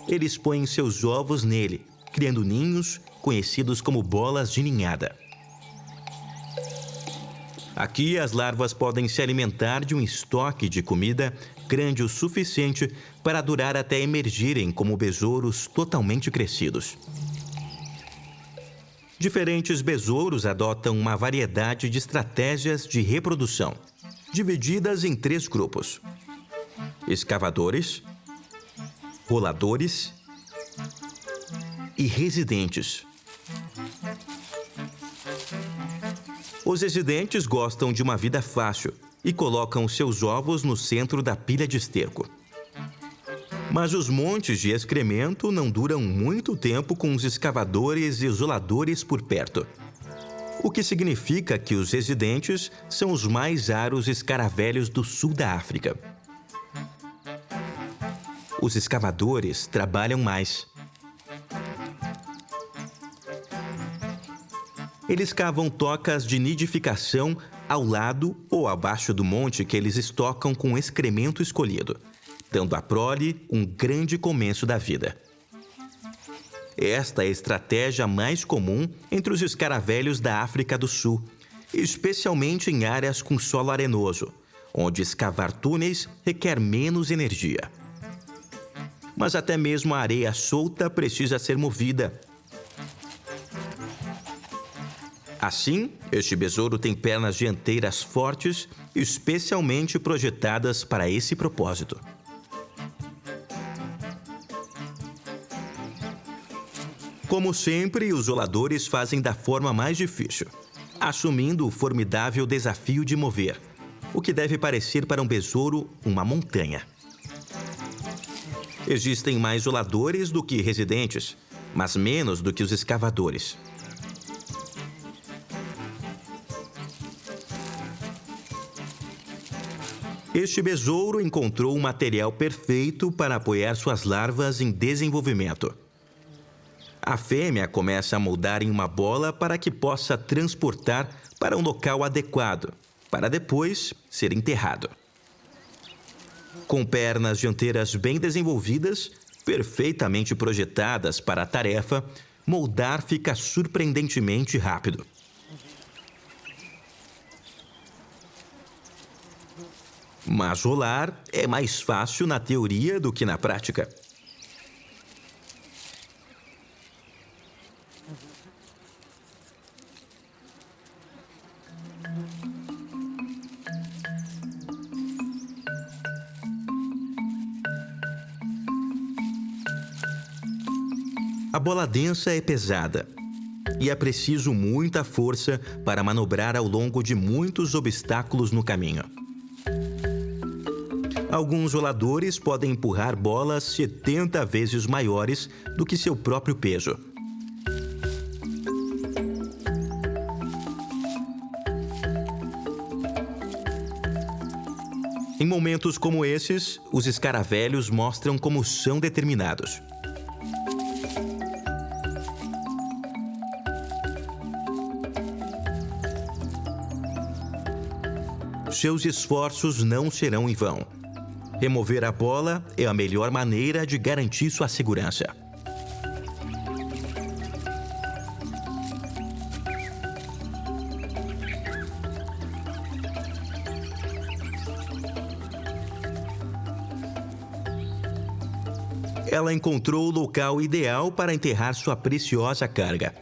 Eles põem seus ovos nele, criando ninhos conhecidos como bolas de ninhada. Aqui, as larvas podem se alimentar de um estoque de comida grande o suficiente para durar até emergirem como besouros totalmente crescidos. Diferentes besouros adotam uma variedade de estratégias de reprodução, divididas em 3 grupos: escavadores, roladores e residentes. Os residentes gostam de uma vida fácil e colocam seus ovos no centro da pilha de esterco. Mas os montes de excremento não duram muito tempo com os escavadores e isoladores por perto. O que significa que os residentes são os mais raros escaravelhos do sul da África. Os escavadores trabalham mais. Eles cavam tocas de nidificação ao lado ou abaixo do monte que eles estocam com o excremento escolhido, dando à prole um grande começo da vida. Esta é a estratégia mais comum entre os escaravelhos da África do Sul, especialmente em áreas com solo arenoso, onde escavar túneis requer menos energia. Mas até mesmo a areia solta precisa ser movida. Assim, este besouro tem pernas dianteiras fortes, especialmente projetadas para esse propósito. Como sempre, os roladores fazem da forma mais difícil, assumindo o formidável desafio de mover, o que deve parecer para um besouro uma montanha. Existem mais roladores do que residentes, mas menos do que os escavadores. Este besouro encontrou o material perfeito para apoiar suas larvas em desenvolvimento. A fêmea começa a moldar em uma bola para que possa transportar para um local adequado, para depois ser enterrado. Com pernas dianteiras bem desenvolvidas, perfeitamente projetadas para a tarefa, moldar fica surpreendentemente rápido. Mas rolar é mais fácil na teoria do que na prática. A bola densa é pesada e é preciso muita força para manobrar ao longo de muitos obstáculos no caminho. Alguns roladores podem empurrar bolas 70 vezes maiores do que seu próprio peso. Em momentos como esses, os escaravelhos mostram como são determinados. Seus esforços não serão em vão. Remover a bola é a melhor maneira de garantir sua segurança. Ela encontrou o local ideal para enterrar sua preciosa carga.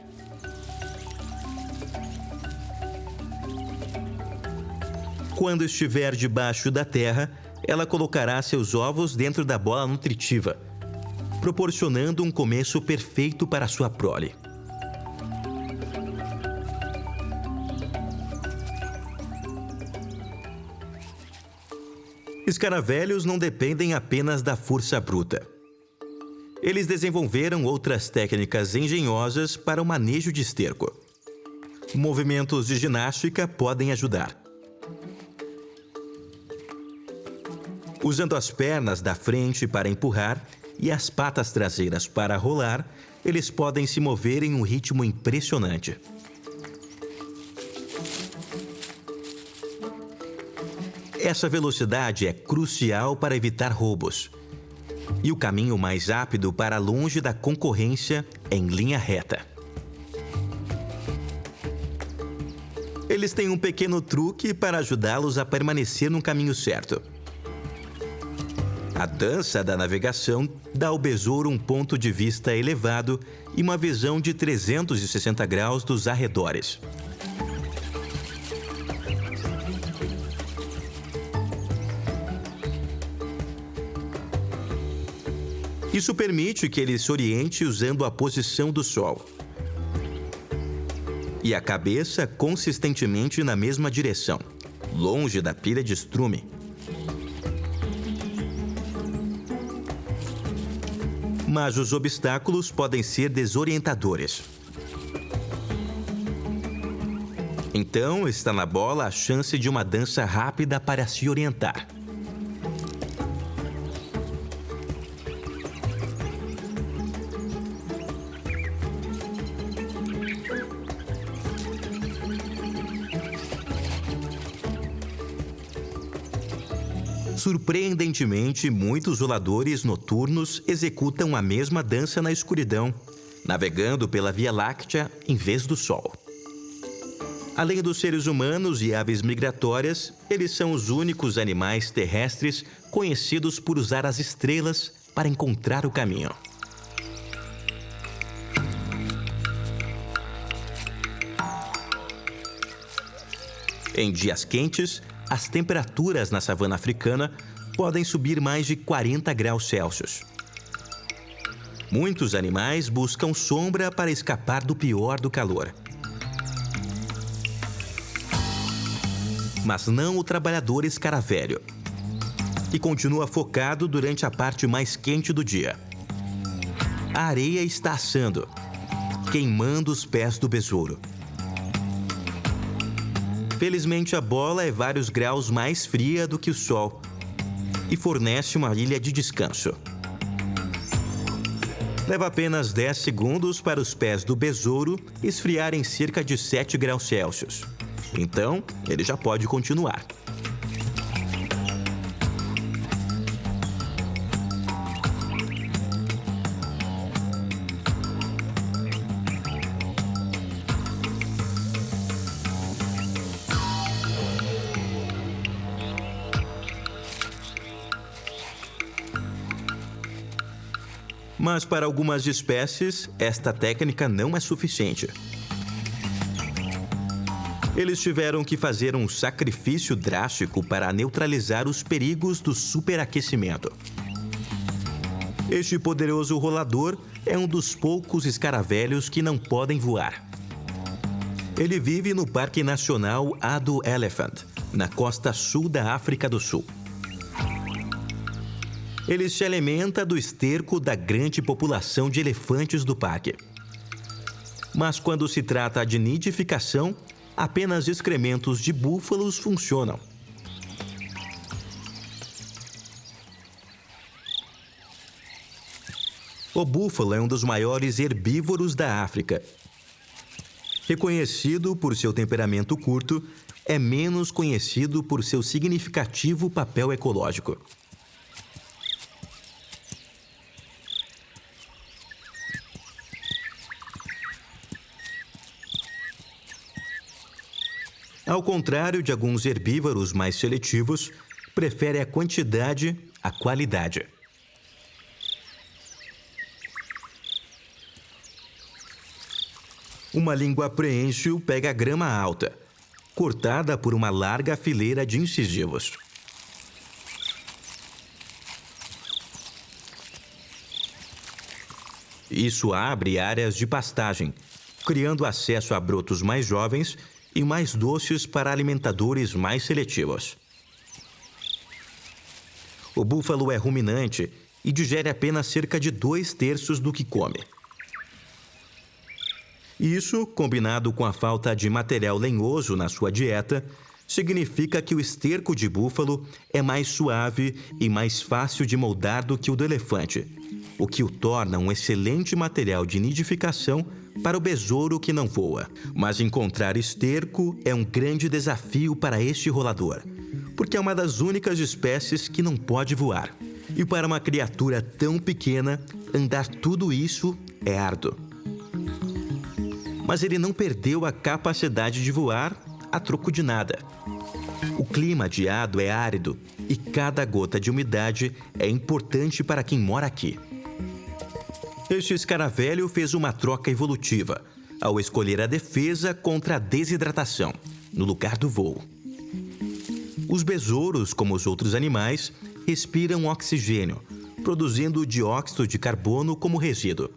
Quando estiver debaixo da terra, ela colocará seus ovos dentro da bola nutritiva, proporcionando um começo perfeito para sua prole. Escaravelhos não dependem apenas da força bruta. Eles desenvolveram outras técnicas engenhosas para o manejo de esterco. Movimentos de ginástica podem ajudar. Usando as pernas da frente para empurrar e as patas traseiras para rolar, eles podem se mover em um ritmo impressionante. Essa velocidade é crucial para evitar roubos. E o caminho mais rápido para longe da concorrência é em linha reta. Eles têm um pequeno truque para ajudá-los a permanecer no caminho certo. A dança da navegação dá ao besouro um ponto de vista elevado e uma visão de 360 graus dos arredores. Isso permite que ele se oriente usando a posição do sol e a cabeça consistentemente na mesma direção, longe da pilha de estrume. Mas os obstáculos podem ser desorientadores. Então, está na bola a chance de uma dança rápida para se orientar. Surpreendentemente, muitos roladores noturnos executam a mesma dança na escuridão, navegando pela Via Láctea em vez do Sol. Além dos seres humanos e aves migratórias, eles são os únicos animais terrestres conhecidos por usar as estrelas para encontrar o caminho. Em dias quentes, as temperaturas na savana africana podem subir mais de 40 graus Celsius. Muitos animais buscam sombra para escapar do pior do calor. Mas não o trabalhador escaravelho, que continua focado durante a parte mais quente do dia. A areia está assando, queimando os pés do besouro. Felizmente, a bola é vários graus mais fria do que o sol e fornece uma ilha de descanso. Leva apenas 10 segundos para os pés do besouro esfriarem cerca de 7 graus Celsius. Então, ele já pode continuar. Mas para algumas espécies, esta técnica não é suficiente. Eles tiveram que fazer um sacrifício drástico para neutralizar os perigos do superaquecimento. Este poderoso rolador é um dos poucos escaravelhos que não podem voar. Ele vive no Parque Nacional Ado Elephant, na costa sul da África do Sul. Ele se alimenta do esterco da grande população de elefantes do parque. Mas quando se trata de nidificação, apenas excrementos de búfalos funcionam. O búfalo é um dos maiores herbívoros da África. Reconhecido por seu temperamento curto, é menos conhecido por seu significativo papel ecológico. Ao contrário de alguns herbívoros mais seletivos, prefere a quantidade à qualidade. Uma língua preenche pega grama alta, cortada por uma larga fileira de incisivos. Isso abre áreas de pastagem, criando acesso a brotos mais jovens e mais doces para alimentadores mais seletivos. O búfalo é ruminante e digere apenas cerca de 2/3 do que come. Isso, combinado com a falta de material lenhoso na sua dieta, significa que o esterco de búfalo é mais suave e mais fácil de moldar do que o do elefante, o que o torna um excelente material de nidificação para o besouro que não voa. Mas encontrar esterco é um grande desafio para este rolador, porque é uma das únicas espécies que não pode voar. E para uma criatura tão pequena, andar tudo isso é árduo. Mas ele não perdeu a capacidade de voar a troco de nada. O clima de Ado é árido e cada gota de umidade é importante para quem mora aqui. Este escaravelho fez uma troca evolutiva ao escolher a defesa contra a desidratação, no lugar do voo. Os besouros, como os outros animais, respiram oxigênio, produzindo dióxido de carbono como resíduo.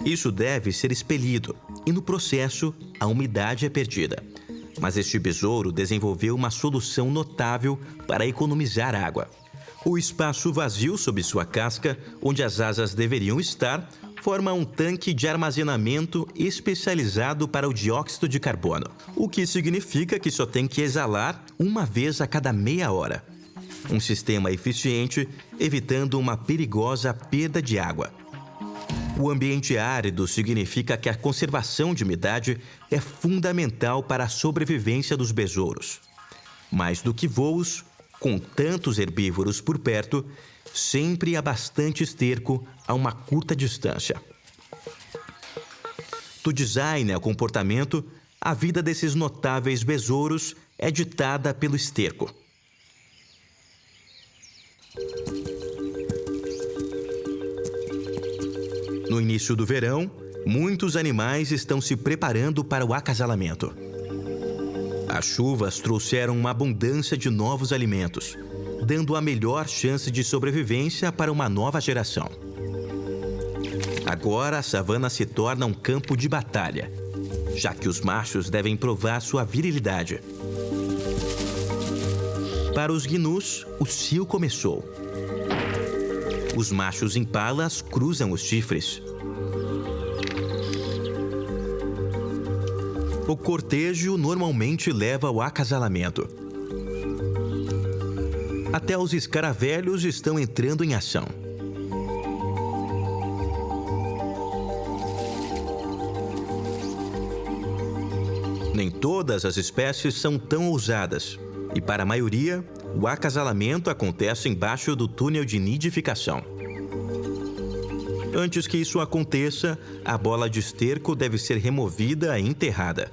Isso deve ser expelido e, no processo, a umidade é perdida. Mas este besouro desenvolveu uma solução notável para economizar água. O espaço vazio sob sua casca, onde as asas deveriam estar, forma um tanque de armazenamento especializado para o dióxido de carbono, o que significa que só tem que exalar uma vez a cada meia hora. Um sistema eficiente, evitando uma perigosa perda de água. O ambiente árido significa que a conservação de umidade é fundamental para a sobrevivência dos besouros. Mais do que voos, com tantos herbívoros por perto, sempre há bastante esterco a uma curta distância. Do design ao comportamento, a vida desses notáveis besouros é ditada pelo esterco. No início do verão, muitos animais estão se preparando para o acasalamento. As chuvas trouxeram uma abundância de novos alimentos, dando a melhor chance de sobrevivência para uma nova geração. Agora a savana se torna um campo de batalha, já que os machos devem provar sua virilidade. Para os gnus, o cio começou. Os machos impalas cruzam os chifres. O cortejo normalmente leva ao acasalamento. Até os escaravelhos estão entrando em ação. Nem todas as espécies são tão ousadas, e para a maioria, o acasalamento acontece embaixo do túnel de nidificação. Antes que isso aconteça, a bola de esterco deve ser removida e enterrada.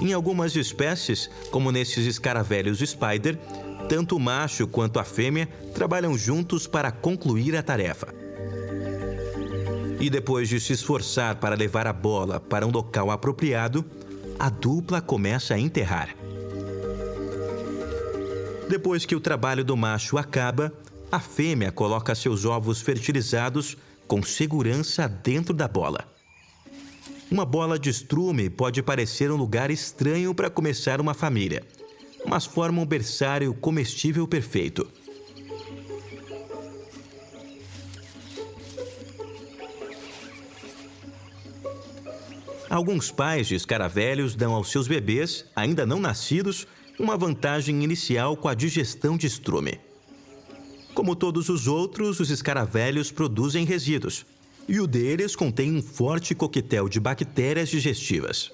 Em algumas espécies, como nesses escaravelhos spider, tanto o macho quanto a fêmea trabalham juntos para concluir a tarefa. E depois de se esforçar para levar a bola para um local apropriado, a dupla começa a enterrar. Depois que o trabalho do macho acaba, a fêmea coloca seus ovos fertilizados com segurança dentro da bola. Uma bola de estrume pode parecer um lugar estranho para começar uma família, mas forma um berçário comestível perfeito. Alguns pais de escaravelhos dão aos seus bebês, ainda não nascidos, uma vantagem inicial com a digestão de estrume. Como todos os outros, os escaravelhos produzem resíduos, e o deles contém um forte coquetel de bactérias digestivas.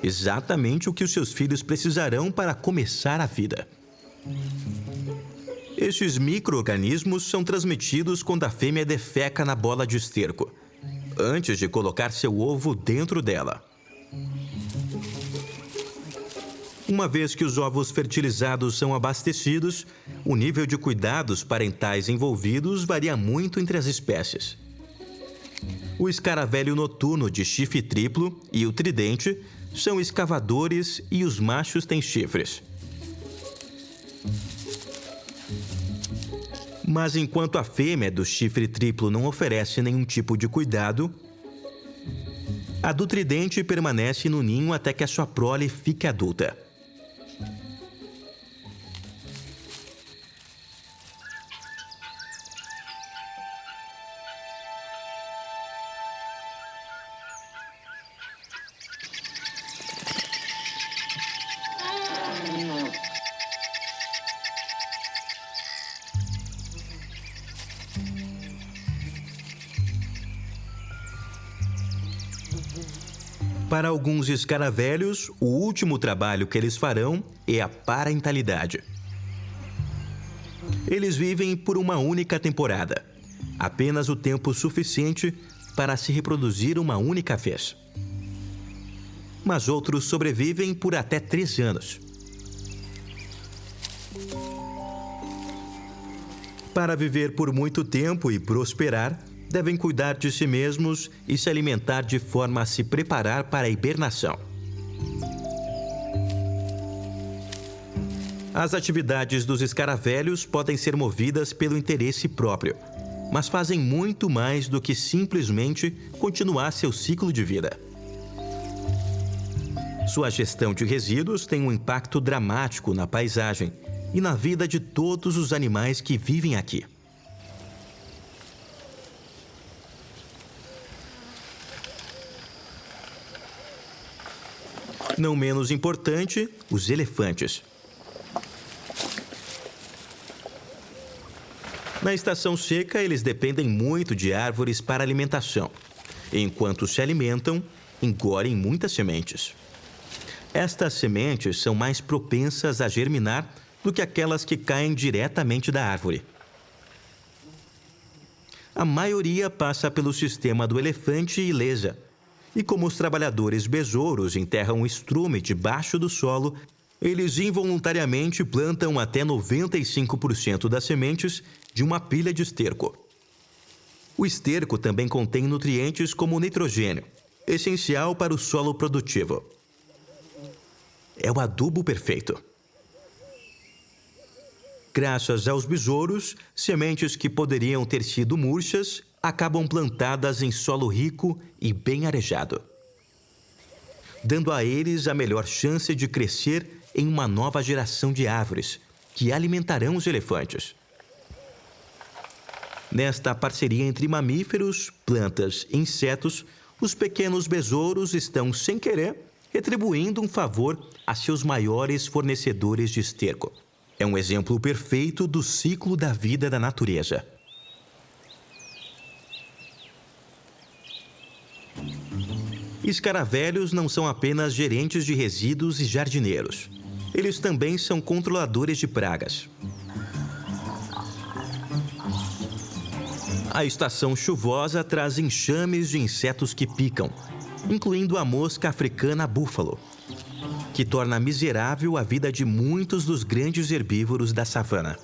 Exatamente o que os seus filhos precisarão para começar a vida. Estes micro-organismos são transmitidos quando a fêmea defeca na bola de esterco, antes de colocar seu ovo dentro dela. Uma vez que os ovos fertilizados são abastecidos, o nível de cuidados parentais envolvidos varia muito entre as espécies. O escaravelho noturno de chifre triplo e o tridente são escavadores e os machos têm chifres. Mas enquanto a fêmea do chifre triplo não oferece nenhum tipo de cuidado, a do tridente permanece no ninho até que a sua prole fique adulta. Para alguns escaravelhos, o último trabalho que eles farão é a parentalidade. Eles vivem por uma única temporada, apenas o tempo suficiente para se reproduzir uma única vez. Mas outros sobrevivem por até 3 anos. Para viver por muito tempo e prosperar, devem cuidar de si mesmos e se alimentar de forma a se preparar para a hibernação. As atividades dos escaravelhos podem ser movidas pelo interesse próprio, mas fazem muito mais do que simplesmente continuar seu ciclo de vida. Sua gestão de resíduos tem um impacto dramático na paisagem e na vida de todos os animais que vivem aqui. Não menos importante, os elefantes. Na estação seca, eles dependem muito de árvores para alimentação. Enquanto se alimentam, engolem muitas sementes. Estas sementes são mais propensas a germinar do que aquelas que caem diretamente da árvore. A maioria passa pelo sistema do elefante ilesa. E como os trabalhadores besouros enterram o estrume debaixo do solo, eles involuntariamente plantam até 95% das sementes de uma pilha de esterco. O esterco também contém nutrientes como nitrogênio, essencial para o solo produtivo. É o adubo perfeito. Graças aos besouros, sementes que poderiam ter sido murchas acabam plantadas em solo rico e bem arejado, dando a eles a melhor chance de crescer em uma nova geração de árvores que alimentarão os elefantes. Nesta parceria entre mamíferos, plantas e insetos, os pequenos besouros estão, sem querer, retribuindo um favor a seus maiores fornecedores de esterco. É um exemplo perfeito do ciclo da vida da natureza. Escaravelhos não são apenas gerentes de resíduos e jardineiros. Eles também são controladores de pragas. A estação chuvosa traz enxames de insetos que picam, incluindo a mosca africana búfalo, que torna miserável a vida de muitos dos grandes herbívoros da savana.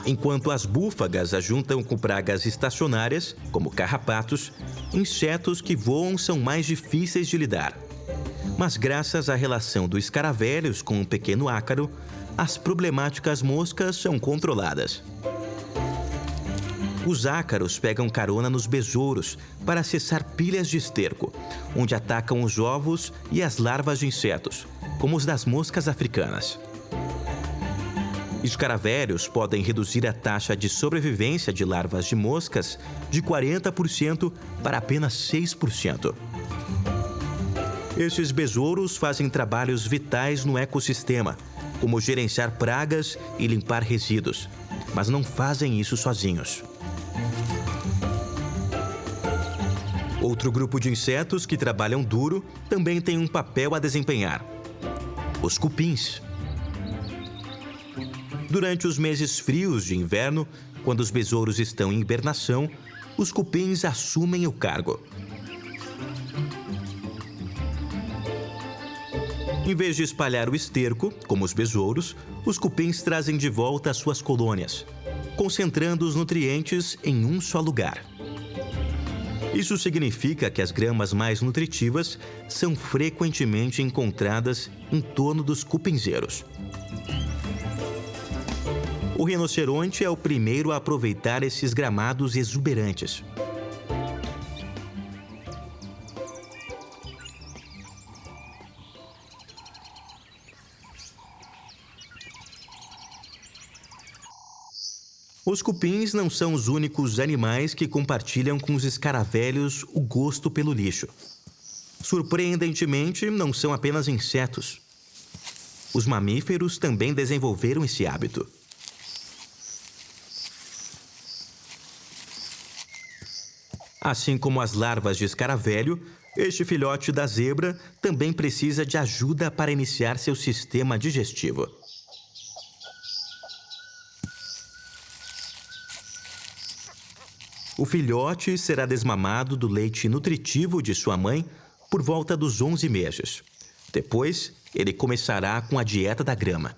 Enquanto as búfagas ajuntam com pragas estacionárias, como carrapatos, insetos que voam são mais difíceis de lidar. Mas graças à relação dos escaravelhos com um pequeno ácaro, as problemáticas moscas são controladas. Os ácaros pegam carona nos besouros para acessar pilhas de esterco, onde atacam os ovos e as larvas de insetos, como os das moscas africanas. Escaravelhos podem reduzir a taxa de sobrevivência de larvas de moscas de 40% para apenas 6%. Esses besouros fazem trabalhos vitais no ecossistema, como gerenciar pragas e limpar resíduos, mas não fazem isso sozinhos. Outro grupo de insetos que trabalham duro também tem um papel a desempenhar: os cupins. Durante os meses frios de inverno, quando os besouros estão em hibernação, os cupins assumem o cargo. Em vez de espalhar o esterco, como os besouros, os cupins trazem de volta as suas colônias, concentrando os nutrientes em um só lugar. Isso significa que as gramas mais nutritivas são frequentemente encontradas em torno dos cupinzeiros. O rinoceronte é o primeiro a aproveitar esses gramados exuberantes. Os cupins não são os únicos animais que compartilham com os escaravelhos o gosto pelo lixo. Surpreendentemente, não são apenas insetos. Os mamíferos também desenvolveram esse hábito. Assim como as larvas de escaravelho, este filhote da zebra também precisa de ajuda para iniciar seu sistema digestivo. O filhote será desmamado do leite nutritivo de sua mãe por volta dos 11 meses. Depois, ele começará com a dieta da grama.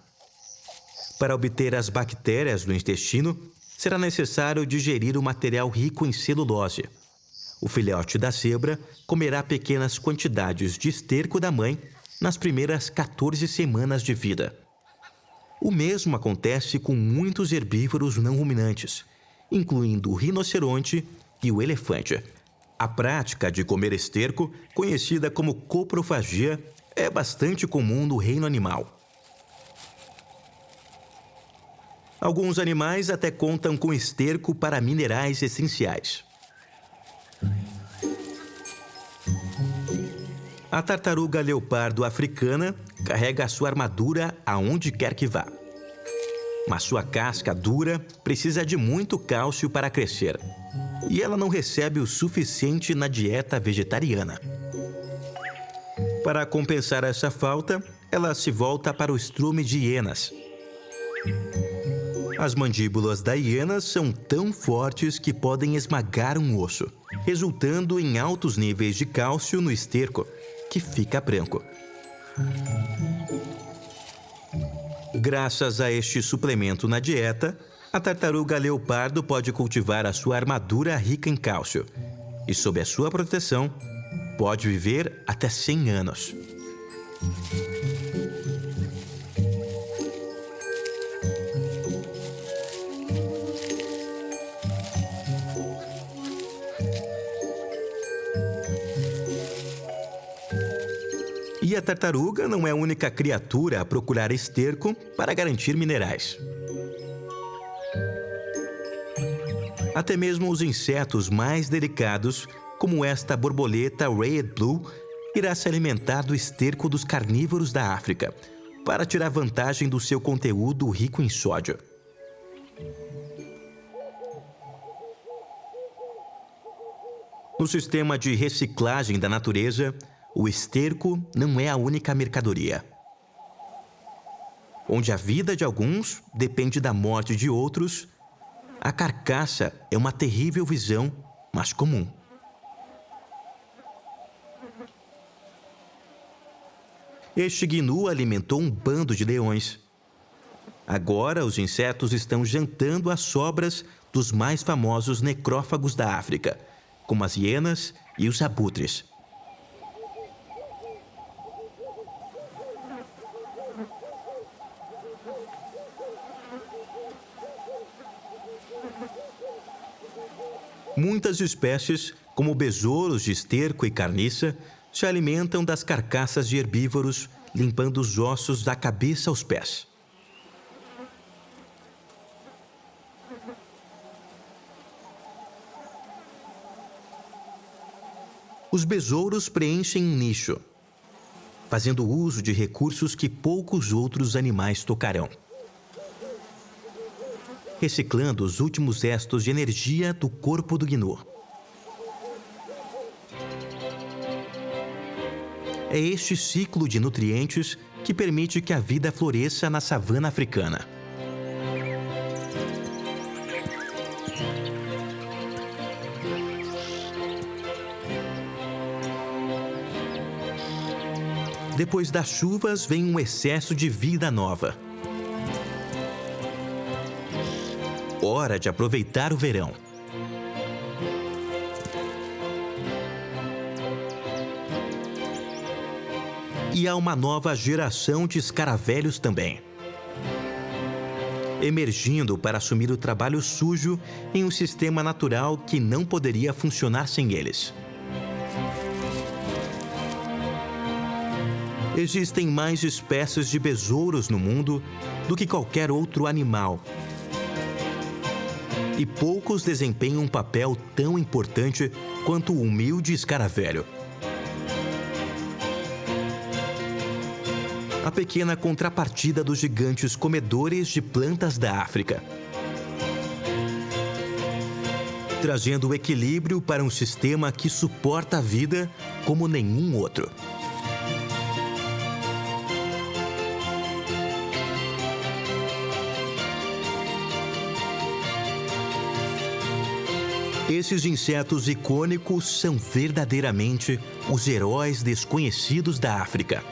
Para obter as bactérias do intestino, será necessário digerir o material rico em celulose. O filhote da zebra comerá pequenas quantidades de esterco da mãe nas primeiras 14 semanas de vida. O mesmo acontece com muitos herbívoros não ruminantes, incluindo o rinoceronte e o elefante. A prática de comer esterco, conhecida como coprofagia, é bastante comum no reino animal. Alguns animais até contam com esterco para minerais essenciais. A tartaruga leopardo africana carrega a sua armadura aonde quer que vá. Mas sua casca dura precisa de muito cálcio para crescer, e ela não recebe o suficiente na dieta vegetariana. Para compensar essa falta, ela se volta para o estrume de hienas. As mandíbulas da hiena são tão fortes que podem esmagar um osso, resultando em altos níveis de cálcio no esterco, que fica branco. Graças a este suplemento na dieta, a tartaruga leopardo pode cultivar a sua armadura rica em cálcio e, sob a sua proteção, pode viver até 100 anos. E a tartaruga não é a única criatura a procurar esterco para garantir minerais. Até mesmo os insetos mais delicados, como esta borboleta Red Blue, irá se alimentar do esterco dos carnívoros da África, para tirar vantagem do seu conteúdo rico em sódio. No sistema de reciclagem da natureza, o esterco não é a única mercadoria. Onde a vida de alguns depende da morte de outros, a carcaça é uma terrível visão, mas comum. Este gnu alimentou um bando de leões. Agora, os insetos estão jantando as sobras dos mais famosos necrófagos da África, como as hienas e os abutres. Muitas espécies, como besouros de esterco e carniça, se alimentam das carcaças de herbívoros, limpando os ossos da cabeça aos pés. Os besouros preenchem um nicho, fazendo uso de recursos que poucos outros animais tocarão, reciclando os últimos restos de energia do corpo do gnu. É este ciclo de nutrientes que permite que a vida floresça na savana africana. Depois das chuvas vem um excesso de vida nova. Hora de aproveitar o verão. E há uma nova geração de escaravelhos também, emergindo para assumir o trabalho sujo em um sistema natural que não poderia funcionar sem eles. Existem mais espécies de besouros no mundo do que qualquer outro animal. E poucos desempenham um papel tão importante quanto o humilde escaravelho. A pequena contrapartida dos gigantes comedores de plantas da África. trazendo equilíbrio para um sistema que suporta a vida como nenhum outro. Esses insetos icônicos são verdadeiramente os heróis desconhecidos da África.